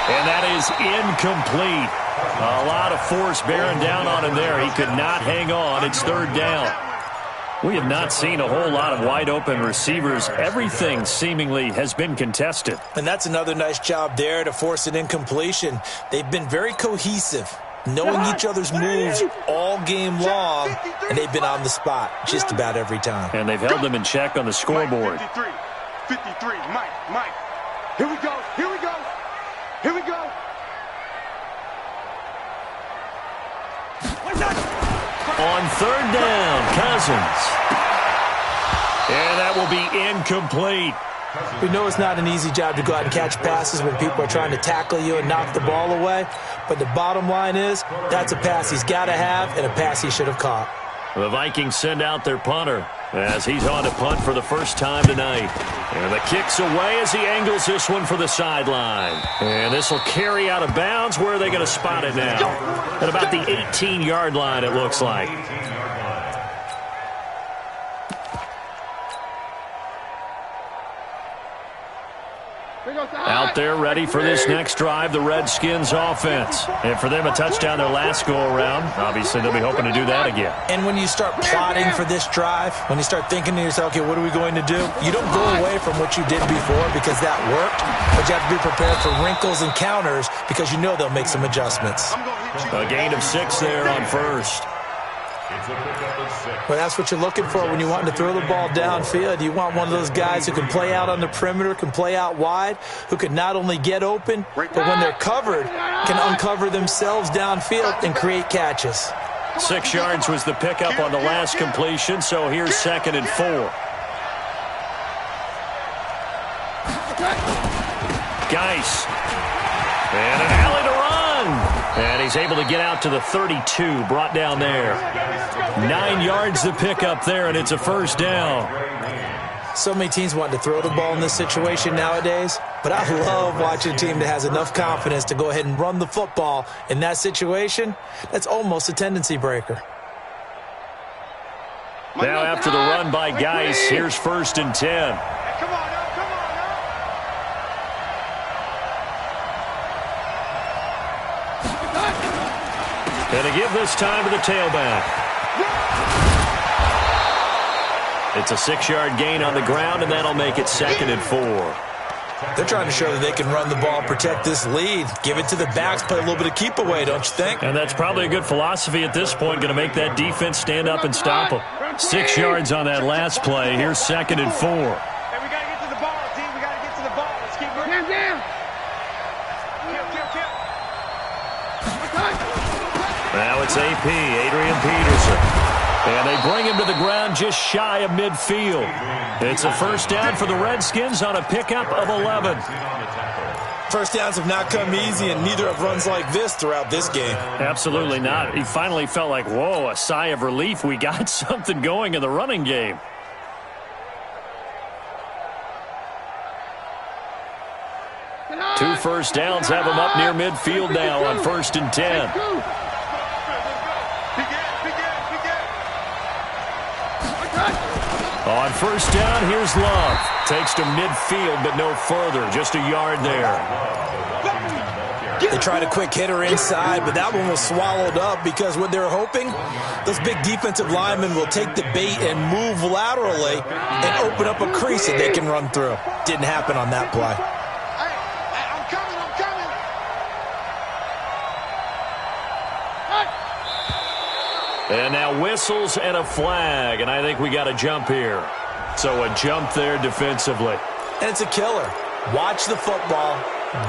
And that is incomplete. A lot of force bearing down on him there. He could not hang on. It's third down. We have not seen a whole lot of wide-open receivers. Everything seemingly has been contested. And that's another nice job there to force an incompletion. They've been very cohesive, knowing each other's moves all game long, and they've been on the spot just about every time. And they've held them in check on the scoreboard. 53. 53. Mike. Here we go. Here we go. Here we go. On third down, Cousins. And that will be incomplete. We know it's not an easy job to go out and catch passes when people are trying to tackle you and knock the ball away. But the bottom line is, that's a pass he's got to have and a pass he should have caught. The Vikings send out their punter as he's on to punt for the first time tonight. And the kick's away as he angles this one for the sideline. And this will carry out of bounds. Where are they going to spot it now? At about the 18-yard line, it looks like. Out there ready for this next drive, the Redskins offense. And for them, a touchdown their last go-around. Obviously, they'll be hoping to do that again. And when you start plotting for this drive, when you start thinking to yourself, okay, what are we going to do? You don't go away from what you did before because that worked, but you have to be prepared for wrinkles and counters because you know they'll make some adjustments. A gain of 6 there on first. Well, that's what you're looking for when you want to throw the ball downfield. You want one of those guys who can play out on the perimeter, can play out wide, who can not only get open, but when they're covered, can uncover themselves downfield and create catches. 6 yards was the pickup on the last completion, so here's second and 4. Geis. And an alley to run. And he's able to get out to the 32, brought down there. 9 yards to pick up there, and it's a first down. So many teams want to throw the ball in this situation nowadays, but I love watching a team that has enough confidence to go ahead and run the football. In that situation, that's almost a tendency breaker. Now after the run by Geis, here's first and 10. Come on. And to give this time to the tailback. It's a 6-yard gain on the ground, and that'll make it 2nd and 4. They're trying to show that they can run the ball, protect this lead. Give it to the backs, play a little bit of keep away, don't you think? And that's probably a good philosophy at this point, going to make that defense stand up and stop them. 6 yards on that last play. Here's 2nd and 4. Hey, we got to get to the ball, team. We got to get to the ball. Let's keep moving. Down. Now it's AP, Adrian Peterson. And they bring him to the ground just shy of midfield. It's a first down for the Redskins on a pickup of 11. First downs have not come easy, and neither have runs like this throughout this game. Absolutely not. He finally felt like, whoa, a sigh of relief. We got something going in the running game. Two first downs have him up near midfield now on 1st and 10. On first down, here's Love. Takes to midfield, but no further. Just a yard there. They tried a quick hitter inside, but that one was swallowed up because what they're hoping, those big defensive linemen will take the bait and move laterally and open up a crease that they can run through. Didn't happen on that play. And now whistles and a flag, and I think we got a jump here. So a jump there defensively. And it's a killer. Watch the football.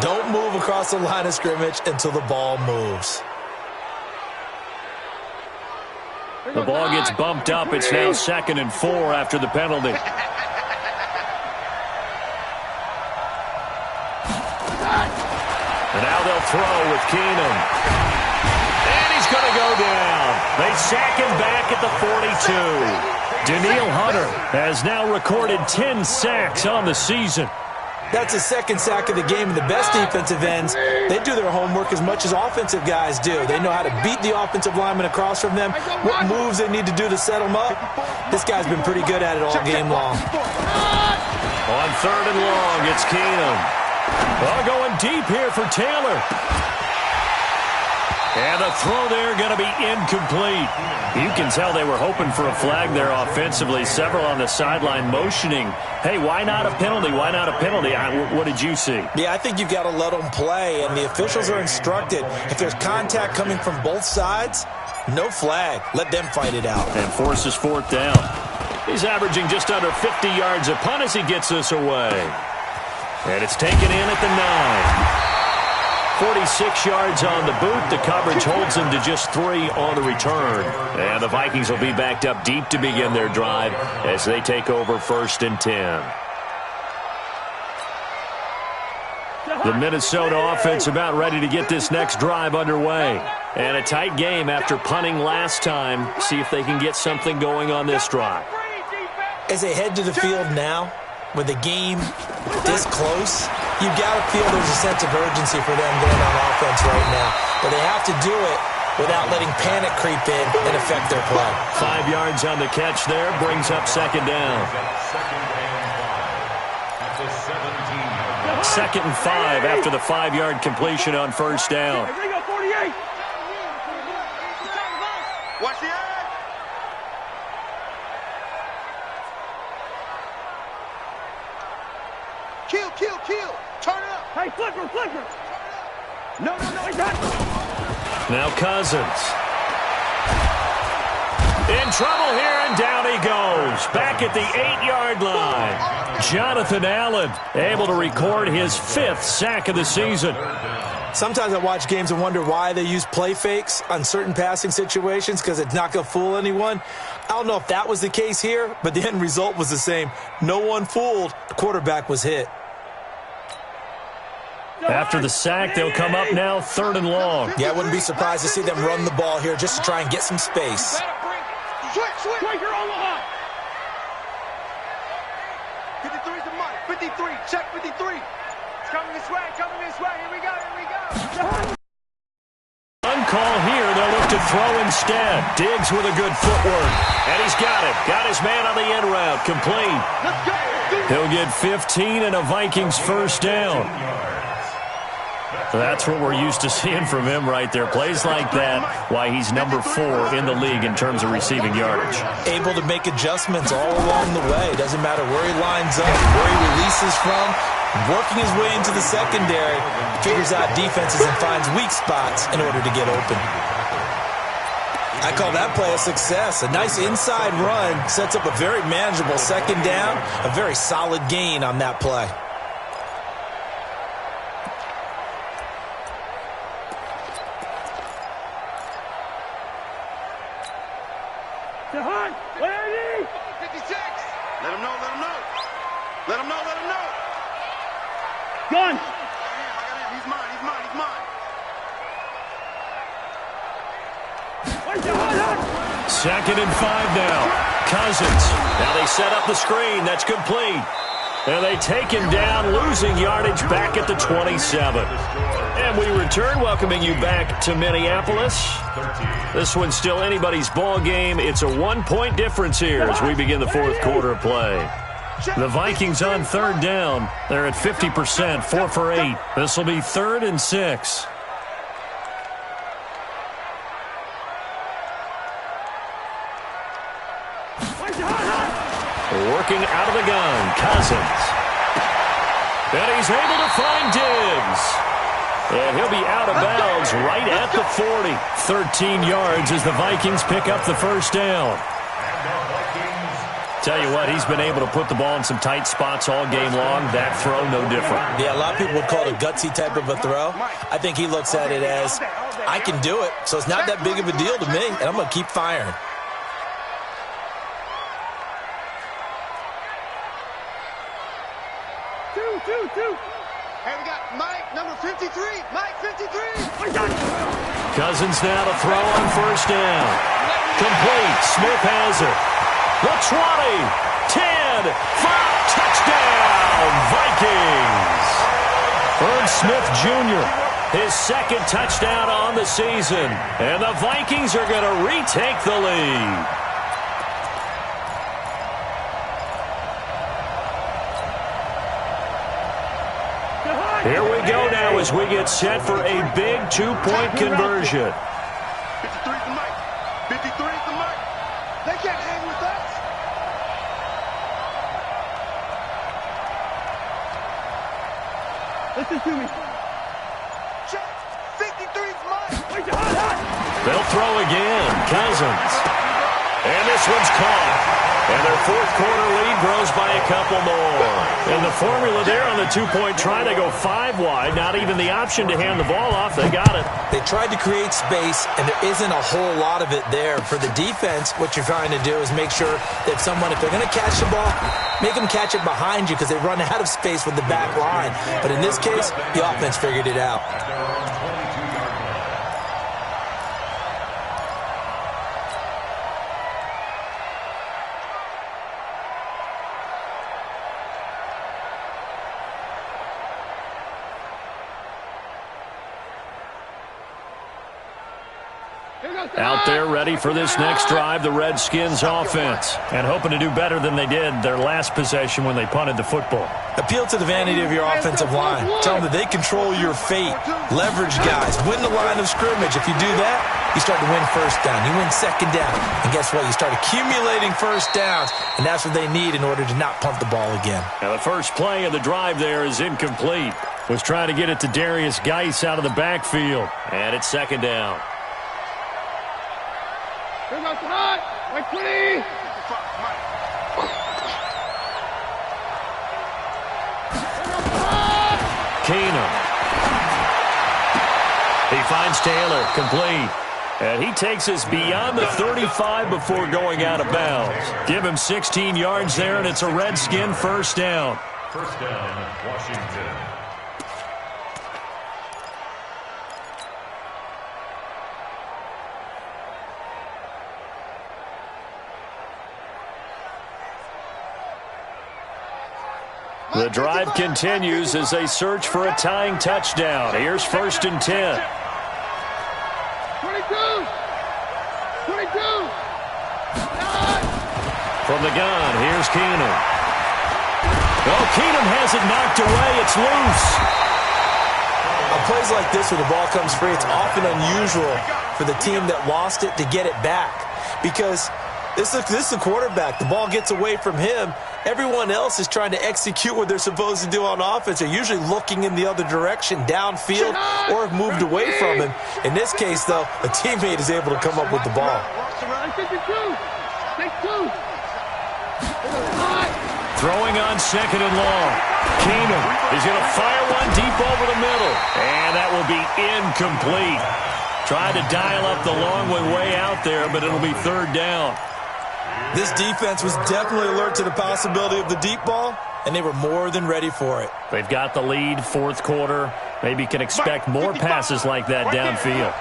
Don't move across the line of scrimmage until the ball moves. The ball gets bumped up. It's now 2nd and 4 after the penalty. And now they'll throw with Keenum. He's going to go down. They sack him back at the 42. Danielle Hunter has now recorded 10 sacks on the season. That's his 2nd sack of the game. And the best defensive ends, they do their homework as much as offensive guys do. They know how to beat the offensive lineman across from them, what moves they need to do to set them up. This guy's been pretty good at it all game long. On 3rd and long, it's Keenum. Well, going deep here for Taylor. And the throw there going to be incomplete. You can tell they were hoping for a flag there offensively. Several on the sideline motioning, hey, why not a penalty? Why not a penalty? What did you see? Yeah, I think you've got to let them play, and the officials are instructed. If there's contact coming from both sides, no flag. Let them fight it out. And forces 4th down. He's averaging just under 50 yards a punt as he gets this away. And it's taken in at the 9. 46 yards on the boot. The coverage holds him to just 3 on the return. And the Vikings will be backed up deep to begin their drive as they take over 1st and 10. The Minnesota offense about ready to get this next drive underway. And a tight game after punting last time. See if they can get something going on this drive. As they head to the field now, with the game this close, you've got to feel there's a sense of urgency for them going on offense right now. But they have to do it without letting panic creep in and affect their play. 5 yards on the catch there, brings up 2nd down. 2nd and 5 after the 5-yard completion on 1st down. Watch the eye. Kill. Turn up. Hey, flipper. No, he's not. Now Cousins. In trouble here, and down he goes. Back at the 8-yard line. Jonathan Allen able to record his 5th sack of the season. Sometimes I watch games and wonder why they use play fakes on certain passing situations because it's not going to fool anyone. I don't know if that was the case here, but the end result was the same. No one fooled. The quarterback was hit. After the sack, they'll come up now 3rd and long. Yeah, I wouldn't be surprised to see them run the ball here just to try and get some space. Switch, you're on the line. 53's the money. 53, check 53. It's coming this way. Here we go. One call here, they'll look to throw instead. Diggs with a good footwork. And he's got it. Got his man on the end route. Complete. He'll get 15 and a Vikings 1st down. That's what we're used to seeing from him right there. Plays like that, why he's number 4 in the league in terms of receiving yardage. Able to make adjustments all along the way. Doesn't matter where he lines up, where he releases from. Working his way into the secondary, figures out defenses and finds weak spots in order to get open. I call that play a success. A nice inside run sets up a very manageable second down, a very solid gain on that play. Where is he? 56. Let him know, let him know. Let him know, let him know. Gun. I got him. He's mine, he's mine, he's mine. Second and 5 now. Cousins. Now they set up the screen. That's complete. And they take him down, losing yardage back at the 27. And we return, welcoming you back to Minneapolis. This one's still anybody's ball game. It's a 1-point difference here as we begin the fourth quarter of play. The Vikings on third down. They're at 50%, 4 for 8. This will be 3rd and 6. Working out of the gun, Cousins. And he's able to find Diggs. And he'll be out of bounds right at the 40. 13 yards as the Vikings pick up the first down. Tell you what, he's been able to put the ball in some tight spots all game long. That throw, no different. Yeah, a lot of people would call it a gutsy type of a throw. I think he looks at it as, I can do it, so it's not that big of a deal to me, and I'm going to keep firing. Two. Hey, we got Mike, number 53. Mike, 53. Cousins now to throw on first down. Complete. Smith has it. The 20, 10, 5, touchdown, Vikings. Herb Smith Jr., his second touchdown on the season. And the Vikings are going to retake the lead. Here we go now as we get set for a big 2-point conversion. 53's the mic. 53's the mic. They can't hang with us. Listen to me. Check. 53's mic. They'll throw again. Cousins. And this one's caught. And their fourth quarter lead grows by a couple more. And the formula there on the 2-point try, they go 5 wide. Not even the option to hand the ball off. They got it. They tried to create space, and there isn't a whole lot of it there. For the defense, what you're trying to do is make sure that if they're going to catch the ball, make them catch it behind you because they run out of space with the back line. But in this case, the offense figured it out. Out there ready for this next drive, the Redskins offense. And hoping to do better than they did their last possession when they punted the football. Appeal to the vanity of your offensive line. Tell them that they control your fate. Leverage guys. Win the line of scrimmage. If you do that, you start to win first down. You win second down. And guess what? You start accumulating first downs. And that's what they need in order to not punt the ball again. Now the first play of the drive there is incomplete. Was trying to get it to Darius Geis out of the backfield. And it's second down. Here goes tonight. Like 20. Keenum. He finds Taylor, complete. And he takes us beyond the 35 before going out of bounds. Give him 16 yards there, and it's a Redskin first down. First down, Washington. The drive continues as they search for a tying touchdown. Here's 1st and 10. 22. 22. From the gun, here's Keenum. Oh, Keenum has it knocked away. It's loose. A plays like this where the ball comes free, it's often unusual for the team that lost it to get it back because this is the quarterback. The ball gets away from him. Everyone else is trying to execute what they're supposed to do on offense. They're usually looking in the other direction, downfield, or have moved away from him. In this case, though, a teammate is able to come up with the ball. Throwing on second and long. Keenum is going to fire one deep over the middle. And that will be incomplete. Tried to dial up the long one way out there, but it'll be third down. This defense was definitely alert to the possibility of the deep ball, and they were more than ready for it. They've got the lead, fourth quarter. Maybe can expect more passes like that downfield.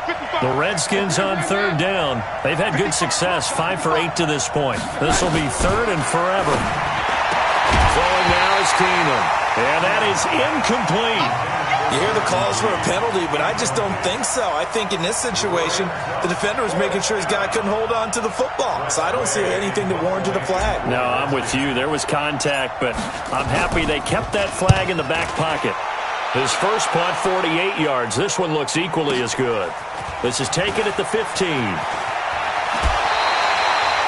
The Redskins on third down. They've had good success, 5 for 8 to this point. This will be third and forever. Throwing now is Keenum. And that is incomplete. You hear the calls for a penalty, but I just don't think so. I think in this situation, the defender was making sure his guy couldn't hold on to the football. So I don't see anything that warranted a flag. No, I'm with you. There was contact, but I'm happy they kept that flag in the back pocket. His first punt, 48 yards. This one looks equally as good. This is taken at the 15.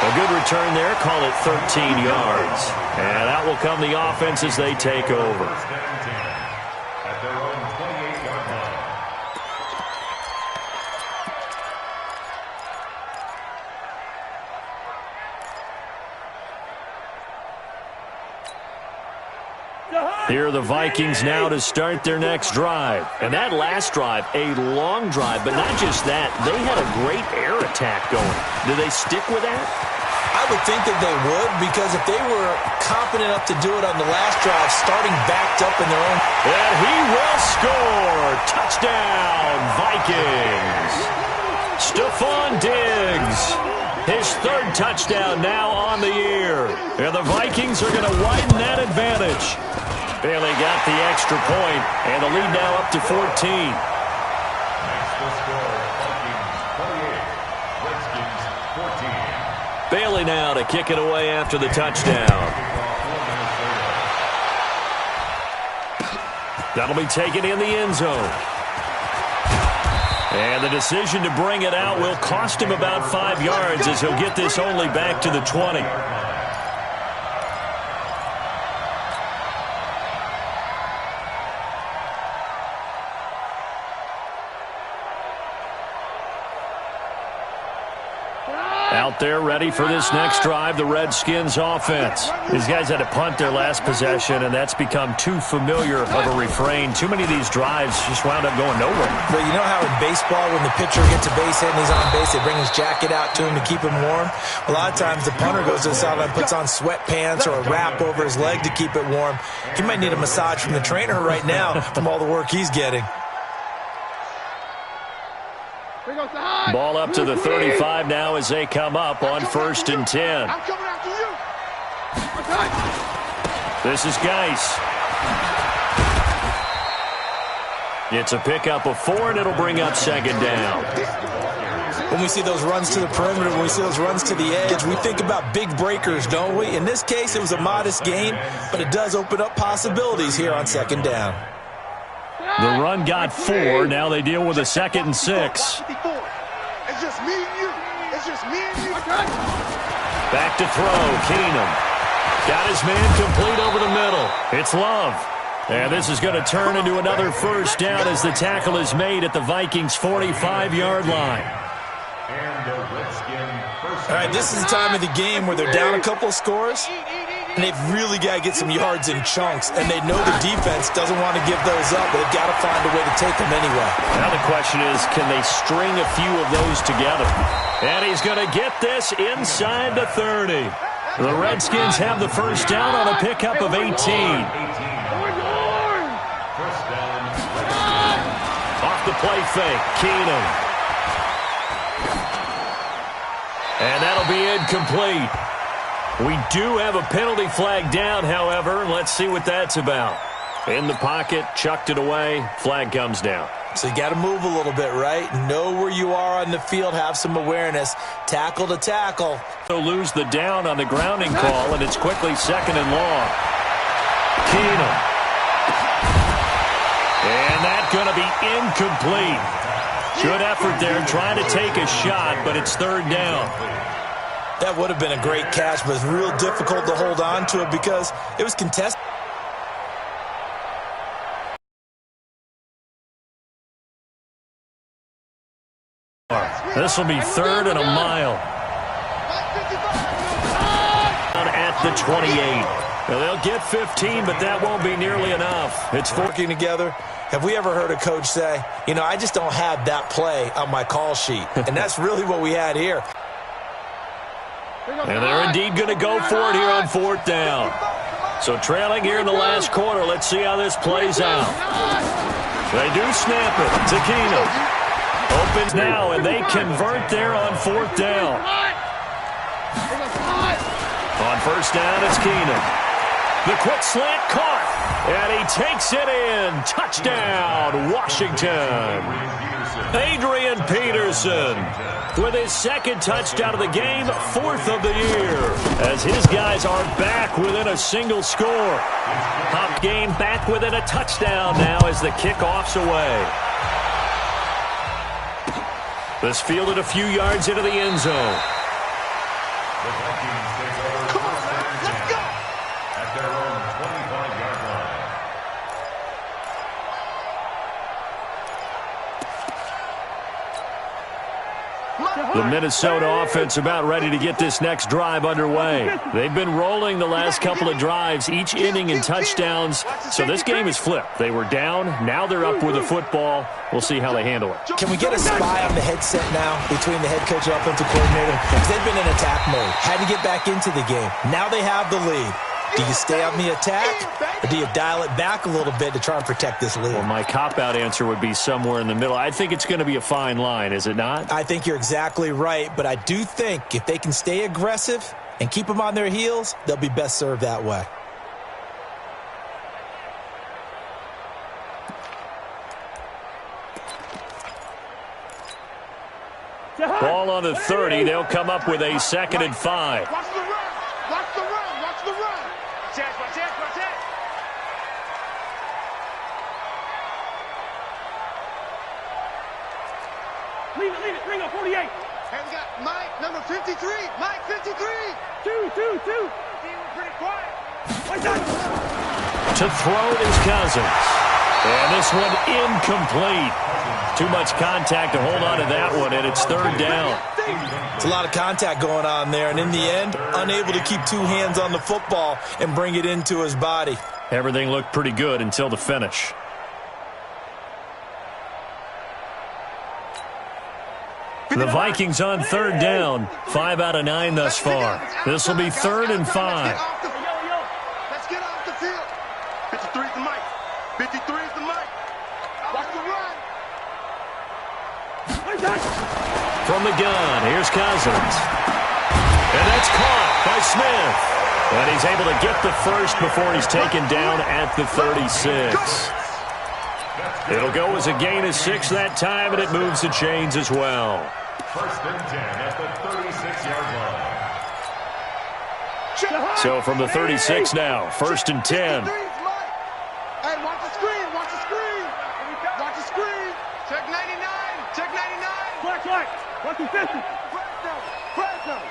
A good return there. Call it 13 yards. And out will come the offense as they take over. At their own 28-yard line. Here are the Vikings now to start their next drive. And that last drive, a long drive, but not just that. They had a great air attack going. Do they stick with that? I would think that they would, because if they were confident enough to do it on the last drive, starting backed up in their own... And he will score! Touchdown, Vikings! Stephon Diggs, his third touchdown now on the year. And the Vikings are going to widen that advantage. Bailey got the extra point, and the lead now up to 14. That's the score. Vikings 28, Redskins 14. Bailey now to kick it away after the touchdown. That'll be taken in the end zone. And the decision to bring it out will cost him about 5 yards as he'll get this only back to the 20. Out there ready for this next drive, the Redskins offense. These guys had to punt their last possession, and that's become too familiar of a refrain. Too many of these drives just wound up going nowhere. But you know how in baseball, when the pitcher gets a base hit and he's on base, they bring his jacket out to him to keep him warm? A lot of times the punter goes to the sideline, puts on sweatpants or a wrap over his leg to keep it warm. He might need a massage from the trainer right now from all the work he's getting. Ball up to the 35 now as they come up on 1st and 10. I'm coming after you. This is Geis. It's a pickup of 4, and it'll bring up 2nd down. When we see those runs to the perimeter, when we see those runs to the edge, we think about big breakers, don't we? In this case, it was a modest gain, but it does open up possibilities here on 2nd down. The run got 4. Now they deal with a 2nd and 6. It's just me and you. It's just me and you. Back to throw. Keenum got his man complete over the middle. It's Love. And this is going to turn into another 1st down as the tackle is made at the Vikings' 45-yard line. All right, this is the time of the game where they're down a couple of scores, and they've really got to get some yards in chunks, and they know the defense doesn't want to give those up, but they've got to find a way to take them anyway. Now the question is, can they string a few of those together? And he's going to get this inside the 30. The Redskins have the 1st down on a pickup of 18. Off the play fake, Keenum. And that'll be incomplete. We do have a penalty flag down, however. Let's see what that's about. In the pocket, chucked it away, flag comes down. So you got to move a little bit, right? Know where you are on the field, have some awareness. Tackle to tackle. So lose the down on the grounding call, and it's quickly 2nd and long. Keenum. And that going to be incomplete. Good effort there, trying to take a shot, but it's third down. That would have been a great catch, but it's real difficult to hold on to it because it was contested. This will be third and a mile. At the 28. Now they'll get 15, but that won't be nearly enough. It's working together. Have we ever heard a coach say, you know, I just don't have that play on my call sheet? And that's really what we had here. And they're indeed going to go for it here on fourth down. So trailing here in the last quarter. Let's see how this plays out. They do snap it to Keenum. Opens now, and they convert there on fourth down. On first down, it's Keenum. The quick slant caught, and he takes it in. Touchdown, Washington. Adrian Peterson with his second touchdown of the game, fourth of the year, as his guys are back within a single score. Top game back within a touchdown now as the kickoff's away. This fielded a few yards into the end zone. The Minnesota offense about ready to get this next drive underway. They've been rolling the last couple of drives, each inning in touchdowns. So this game is flipped. They were down. Now they're up with the football. We'll see how they handle it. Can we get a spy on the headset now between the head coach and offensive coordinator? Because they've been in attack mode. Had to get back into the game. Now they have the lead. Do you stay on the attack, or do you dial it back a little bit to try and protect this lead? Well, my cop-out answer would be somewhere in the middle. I think it's going to be a fine line, is it not? I think you're exactly right, but I do think if they can stay aggressive and keep them on their heels, they'll be best served that way. Ball on the 30. They'll come up with a 2nd and 5. Watch the run. Watch the run. Watch the run. Watch it. Watch it. Leave it. Bring up 48. Hey, we got Mike, number 53. Mike, 53. Two. Pretty quiet. To throw it is Cousins. And this one incomplete. Too much contact to hold on to that one, and it's third down. It's a lot of contact going on there, and in the end, unable to keep two hands on the football and bring it into his body. Everything looked pretty good until the finish. The Vikings on third down. 5 out of 9 thus far. This will be 3rd and 5. Let's get off the field. 53's the mic. 53's the mic. Watch the run. From the gun, here's Cousins. And that's caught by Smith. And he's able to get the first before he's taken down at the 36. It'll go as a gain of 6 that time, and it moves the chains as well. 1st and 10 at the 36-yard line. So from the 36 now, 1st and 10. Hey, watch the screen. Watch the screen. Watch the screen. Check 99. Check 99. Flash. Watch the 50. Fresno.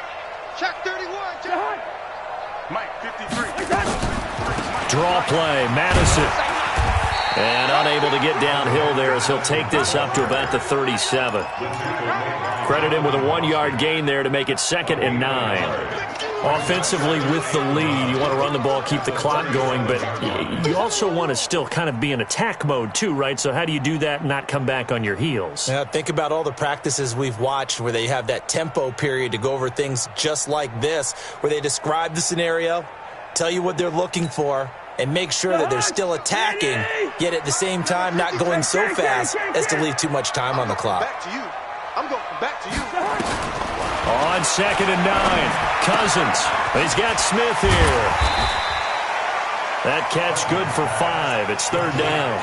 Check 31. Check. Mike, 53. Draw play, Madison. And unable to get downhill there as he'll take this up to about the 37. Credit him with a 1-yard gain there to make it 2nd and 9. Offensively with the lead, you want to run the ball, keep the clock going, but you also want to still kind of be in attack mode too, right? So how do you do that and not come back on your heels? Yeah, think about all the practices we've watched where they have that tempo period to go over things just like this, where they describe the scenario, tell you what they're looking for, and make sure that they're still attacking, yet at the same time not going so fast as to leave too much time on the clock. Back to you. I'm going back to you. On 2nd and 9, Cousins. He's got Smith here. That catch good for 5. It's 3rd down.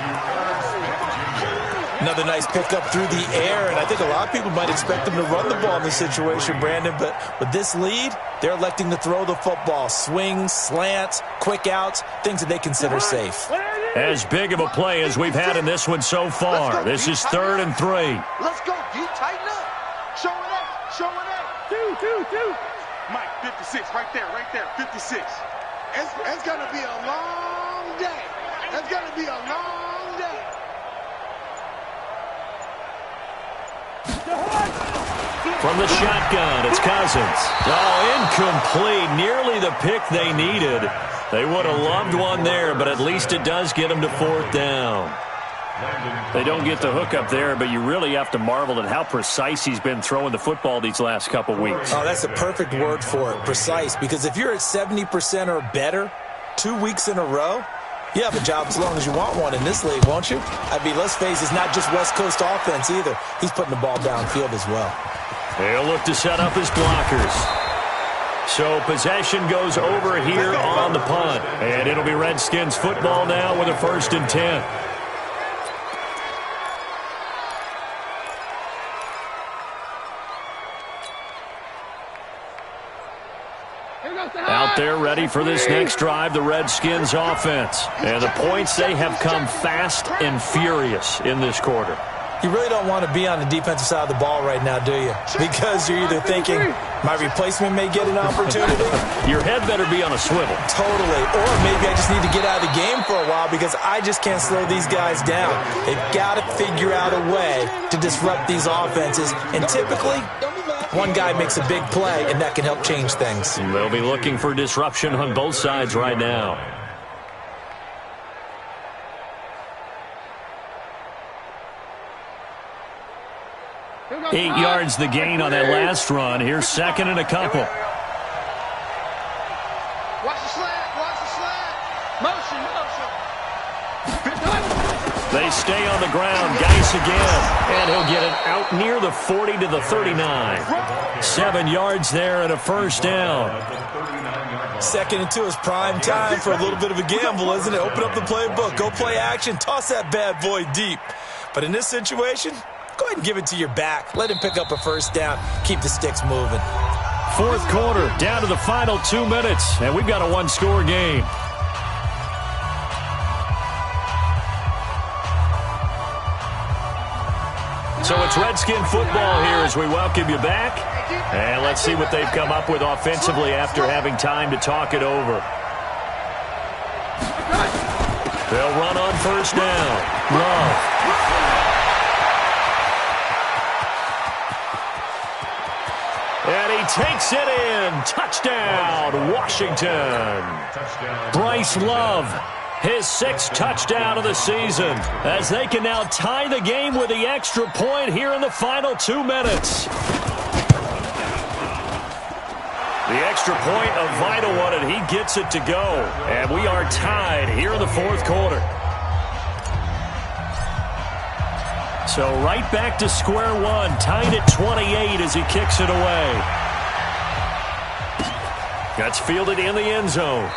Another nice pickup through the air, and I think a lot of people might expect them to run the ball in this situation, Brandon, but with this lead, they're electing to throw the football. Swings, slants, quick outs, things that they consider safe. There it as big of a play as we've had in this one so far. This is 3rd and 3. Let's go, D. Tighten up. Show it up. Show it up. Two. Mike, 56, right there, 56. It's going to be a long day. It's going to be a long day. From the shotgun, it's Cousins. Oh, incomplete. Nearly the pick they needed. They would have loved one there, but at least it does get them to 4th down. They don't get the hook up there, but you really have to marvel at how precise he's been throwing the football these last couple weeks. Oh, that's a perfect word for it, precise, because if you're at 70% or better 2 weeks in a row, you have a job as long as you want one in this league, won't you? I mean, let's face it, it's not just West Coast offense either. He's putting the ball downfield as well. He'll look to set up his blockers. So possession goes over here on the punt. And it'll be Redskins football now with a 1st and 10. Out there ready for this next drive, the Redskins offense. And the points, they have come fast and furious in this quarter. You really don't want to be on the defensive side of the ball right now, do you? Because you're either thinking, my replacement may get an opportunity. Your head better be on a swivel. Totally. Or maybe I just need to get out of the game for a while because I just can't slow these guys down. They've got to figure out a way to disrupt these offenses. And typically, one guy makes a big play, and that can help change things. And they'll be looking for disruption on both sides right now. 8 yards the gain on that last run. Here's 2nd and a couple. Watch the slant. Motion. They stay on the ground. Geis again. And he'll get it out near the 40 to the 39. 7 yards there and a 1st down. 2nd and 2 is prime time for a little bit of a gamble, isn't it? Open up the playbook. Go play action. Toss that bad boy deep. But in this situation, go ahead and give it to your back. Let him pick up a 1st down. Keep the sticks moving. 4th quarter, down to the final 2 minutes, and we've got a 1-score game. So it's Redskin football here as we welcome you back. And let's see what they've come up with offensively after having time to talk it over. They'll run on 1st down. Love. And he takes it in. Touchdown, Washington. Bryce Love, his 6th touchdown of the season, as they can now tie the game with the extra point here in the final 2 minutes. The extra point, a vital one, and he gets it to go. And we are tied here in the 4th quarter. So right back to square one, tied at 28 as he kicks it away. That's fielded in the end zone.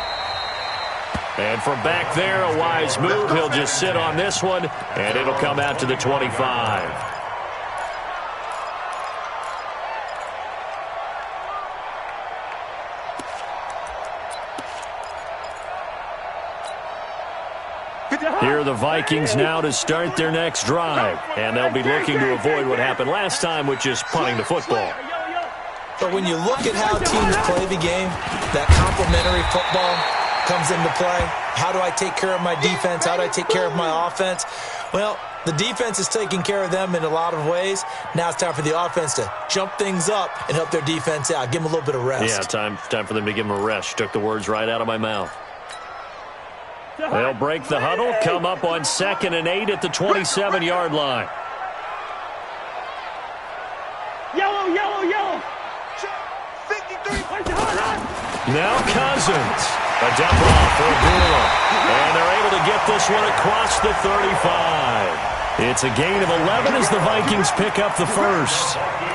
And from back there, a wise move. He'll just sit on this one, and it'll come out to the 25. Here are the Vikings now to start their next drive. And they'll be looking to avoid what happened last time, which is punting the football. But when you look at how teams play the game, that complementary football comes into play. How do I take care of my defense? How do I take care of my offense? Well, the defense is taking care of them in a lot of ways. Now it's time for the offense to jump things up and help their defense out. Give them a little bit of rest. Yeah, time for them to give them a rest. You took the words right out of my mouth. They'll break the huddle, come up on 2nd and 8 at the 27-yard line. Yellow. 53. Now Cousins. A dump off for Abdullah. And they're able to get this one across the 35. It's a gain of 11 as the Vikings pick up the 1st.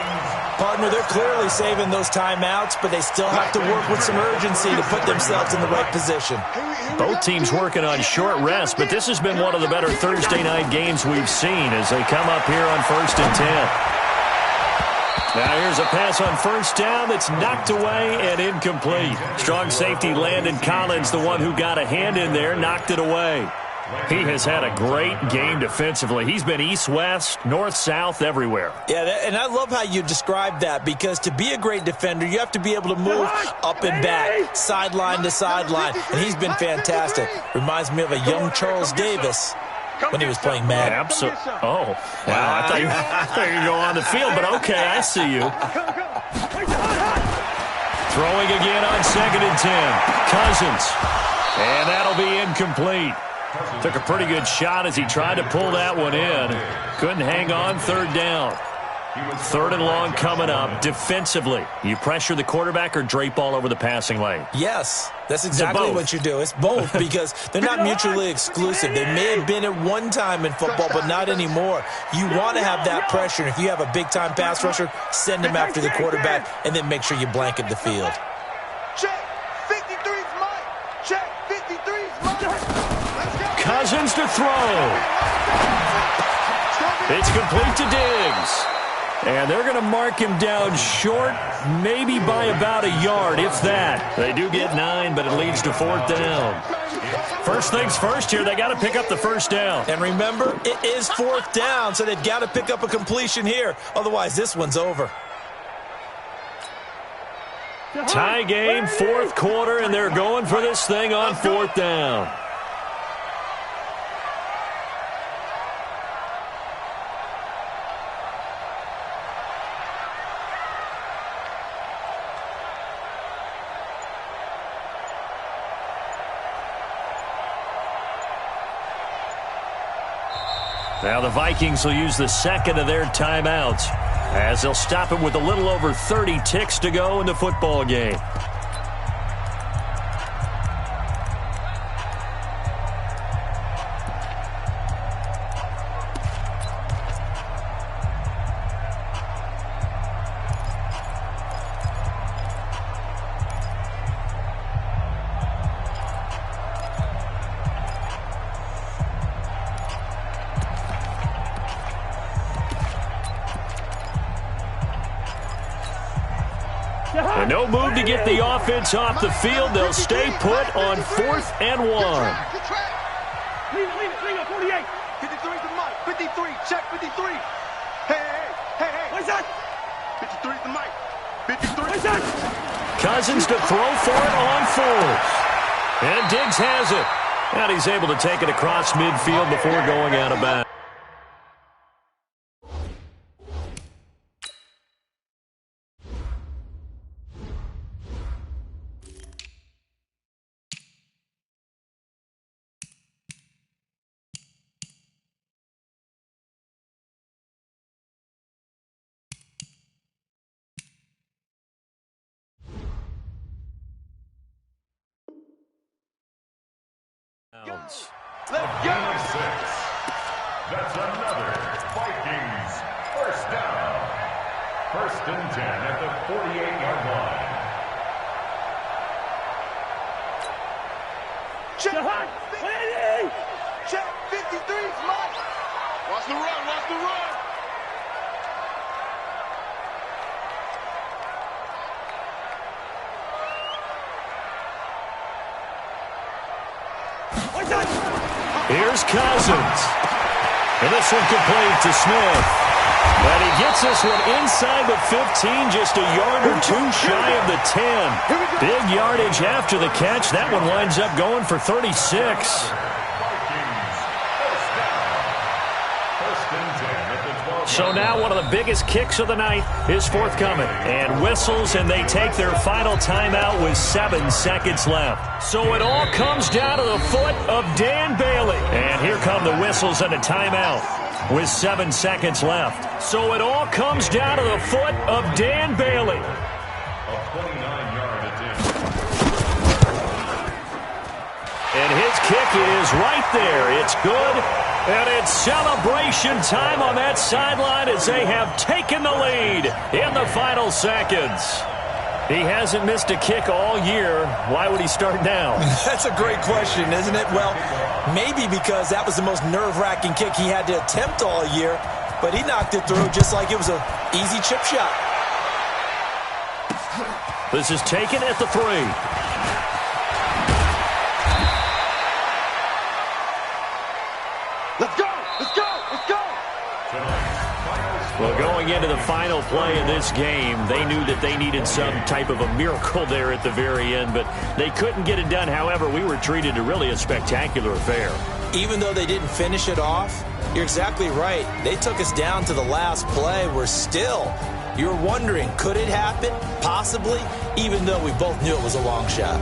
Partner, they're clearly saving those timeouts, but they still have to work with some urgency to put themselves in the right position. Both teams working on short rest, but this has been one of the better Thursday night games we've seen as they come up here on 1st and 10. Now here's a pass on 1st down that's knocked away and incomplete. Strong safety Landon Collins, the one who got a hand in there, knocked it away. He has had a great game defensively. He's been east-west, north-south, everywhere. Yeah, and I love how you describe that, because to be a great defender, you have to be able to move up and back, sideline to sideline, and he's been fantastic. Reminds me of a young Charles Davis when he was playing Madden. Absolutely. Oh, wow. I thought you were going to go on the field, but okay, I see you. Throwing again on 2nd and 10. Cousins. And that'll be incomplete. Took a pretty good shot as he tried to pull that one in. Couldn't hang on 3rd down. 3rd and long coming up. Defensively, you pressure the quarterback or drape all over the passing lane? Yes, that's exactly what you do. It's both, because they're not mutually exclusive. They may have been at one time in football, but not anymore. You want to have that pressure. And if you have a big-time pass rusher, send him after the quarterback, and then make sure you blanket the field. Check. 53's mine. Check. 53's mine. Cousins to throw. It's complete to Diggs. And they're going to mark him down short, maybe by about a yard, if that. They do get 9, but it leads to 4th down. First things first here, they got to pick up the 1st down. And remember, it is 4th down, so they've got to pick up a completion here. Otherwise, this one's over. Tie game, 4th quarter, and they're going for this thing on 4th down. Now the Vikings will use the 2nd of their timeouts, as they'll stop it with a little over 30 ticks to go in the football game. And no move to get the offense off the field. They'll stay put on 4th and 1. Lean up, 48. 53's the mic. 53, check 53. Hey. What's that? 53's the mic. 53. What's that? Cousins to throw for it on 4th. And Diggs has it. And he's able to take it across midfield before going out of bounds. Let's go. 6. That's another Vikings 1st down. 1st and 10 at the 48-yard line. Check. Check. 53's mine. Watch the run. Here's Cousins. And this one complete to Smith. And he gets this one inside the 15, just a yard or two shy of the 10. Big yardage after the catch. That one winds up going for 36. So now one of the biggest kicks of the night is forthcoming. And whistles, and they take their final timeout with 7 seconds left. So it all comes down to the foot of Dan Bailey. And here come the whistles and a timeout with 7 seconds left. So it all comes down to the foot of Dan Bailey. A 29-yard attempt. And his kick is right there. It's good. And it's celebration time on that sideline as they have taken the lead in the final seconds. He hasn't missed a kick all year. Why would he start now? That's a great question, isn't it? Well, maybe because that was the most nerve-wracking kick he had to attempt all year, but he knocked it through just like it was an easy chip shot. This is taken at the 3. Well, going into the final play of this game, they knew that they needed some type of a miracle there at the very end, but they couldn't get it done. However, we were treated to really a spectacular affair. Even though they didn't finish it off, you're exactly right. They took us down to the last play. We're still, you're wondering, could it happen? Possibly, even though we both knew it was a long shot.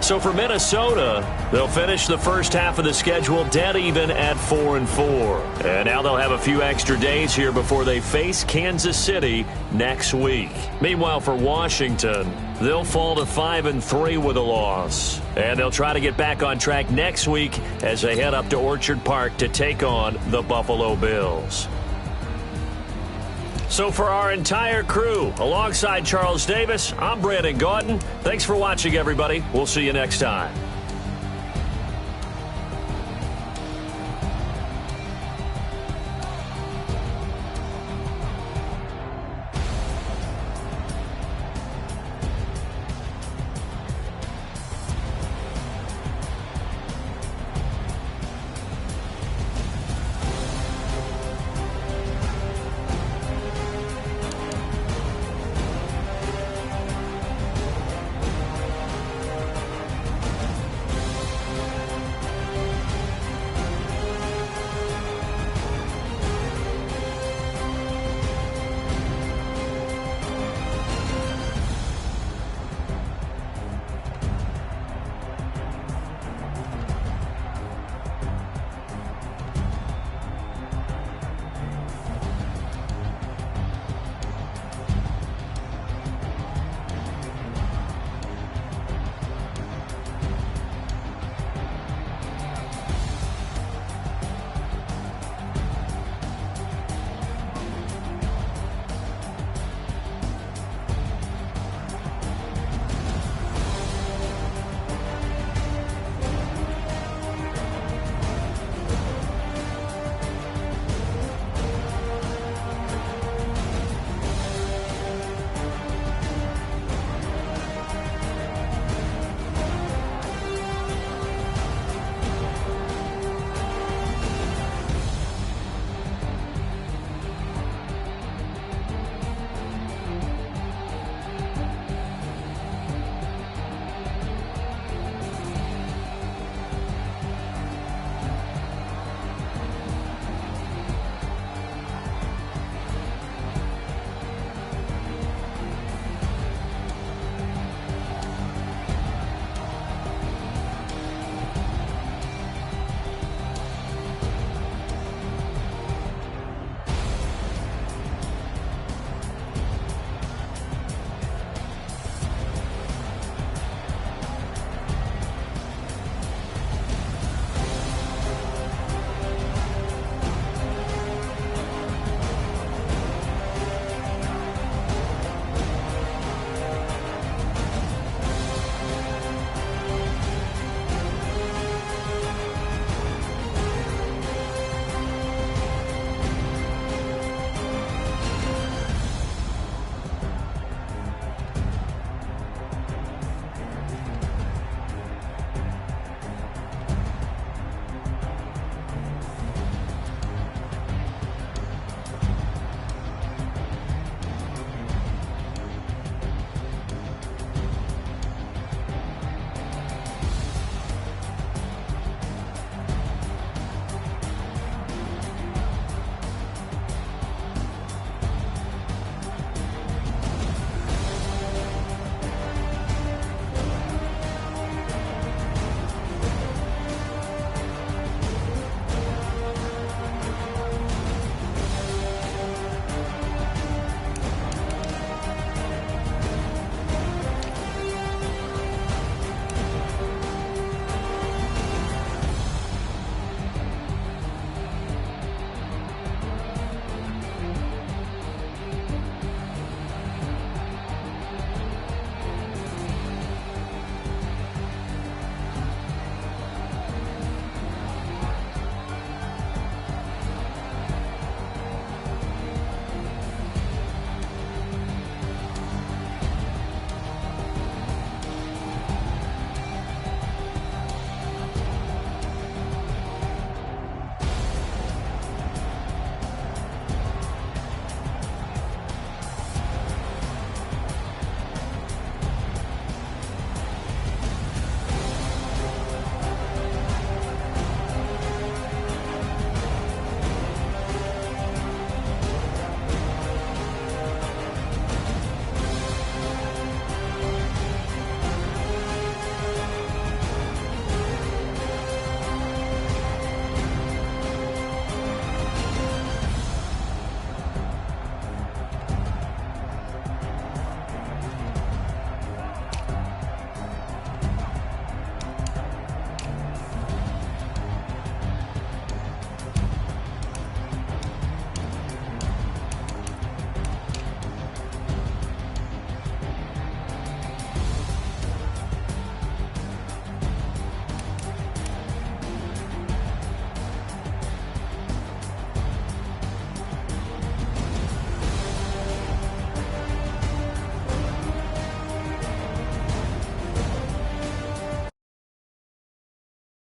So for Minnesota, they'll finish the first half of the schedule dead even at 4-4. And now they'll have a few extra days here before they face Kansas City next week. Meanwhile, for Washington, they'll fall to 5-3 with a loss. And they'll try to get back on track next week as they head up to Orchard Park to take on the Buffalo Bills. So for our entire crew, alongside Charles Davis, I'm Brandon Gautin. Thanks for watching, everybody. We'll see you next time.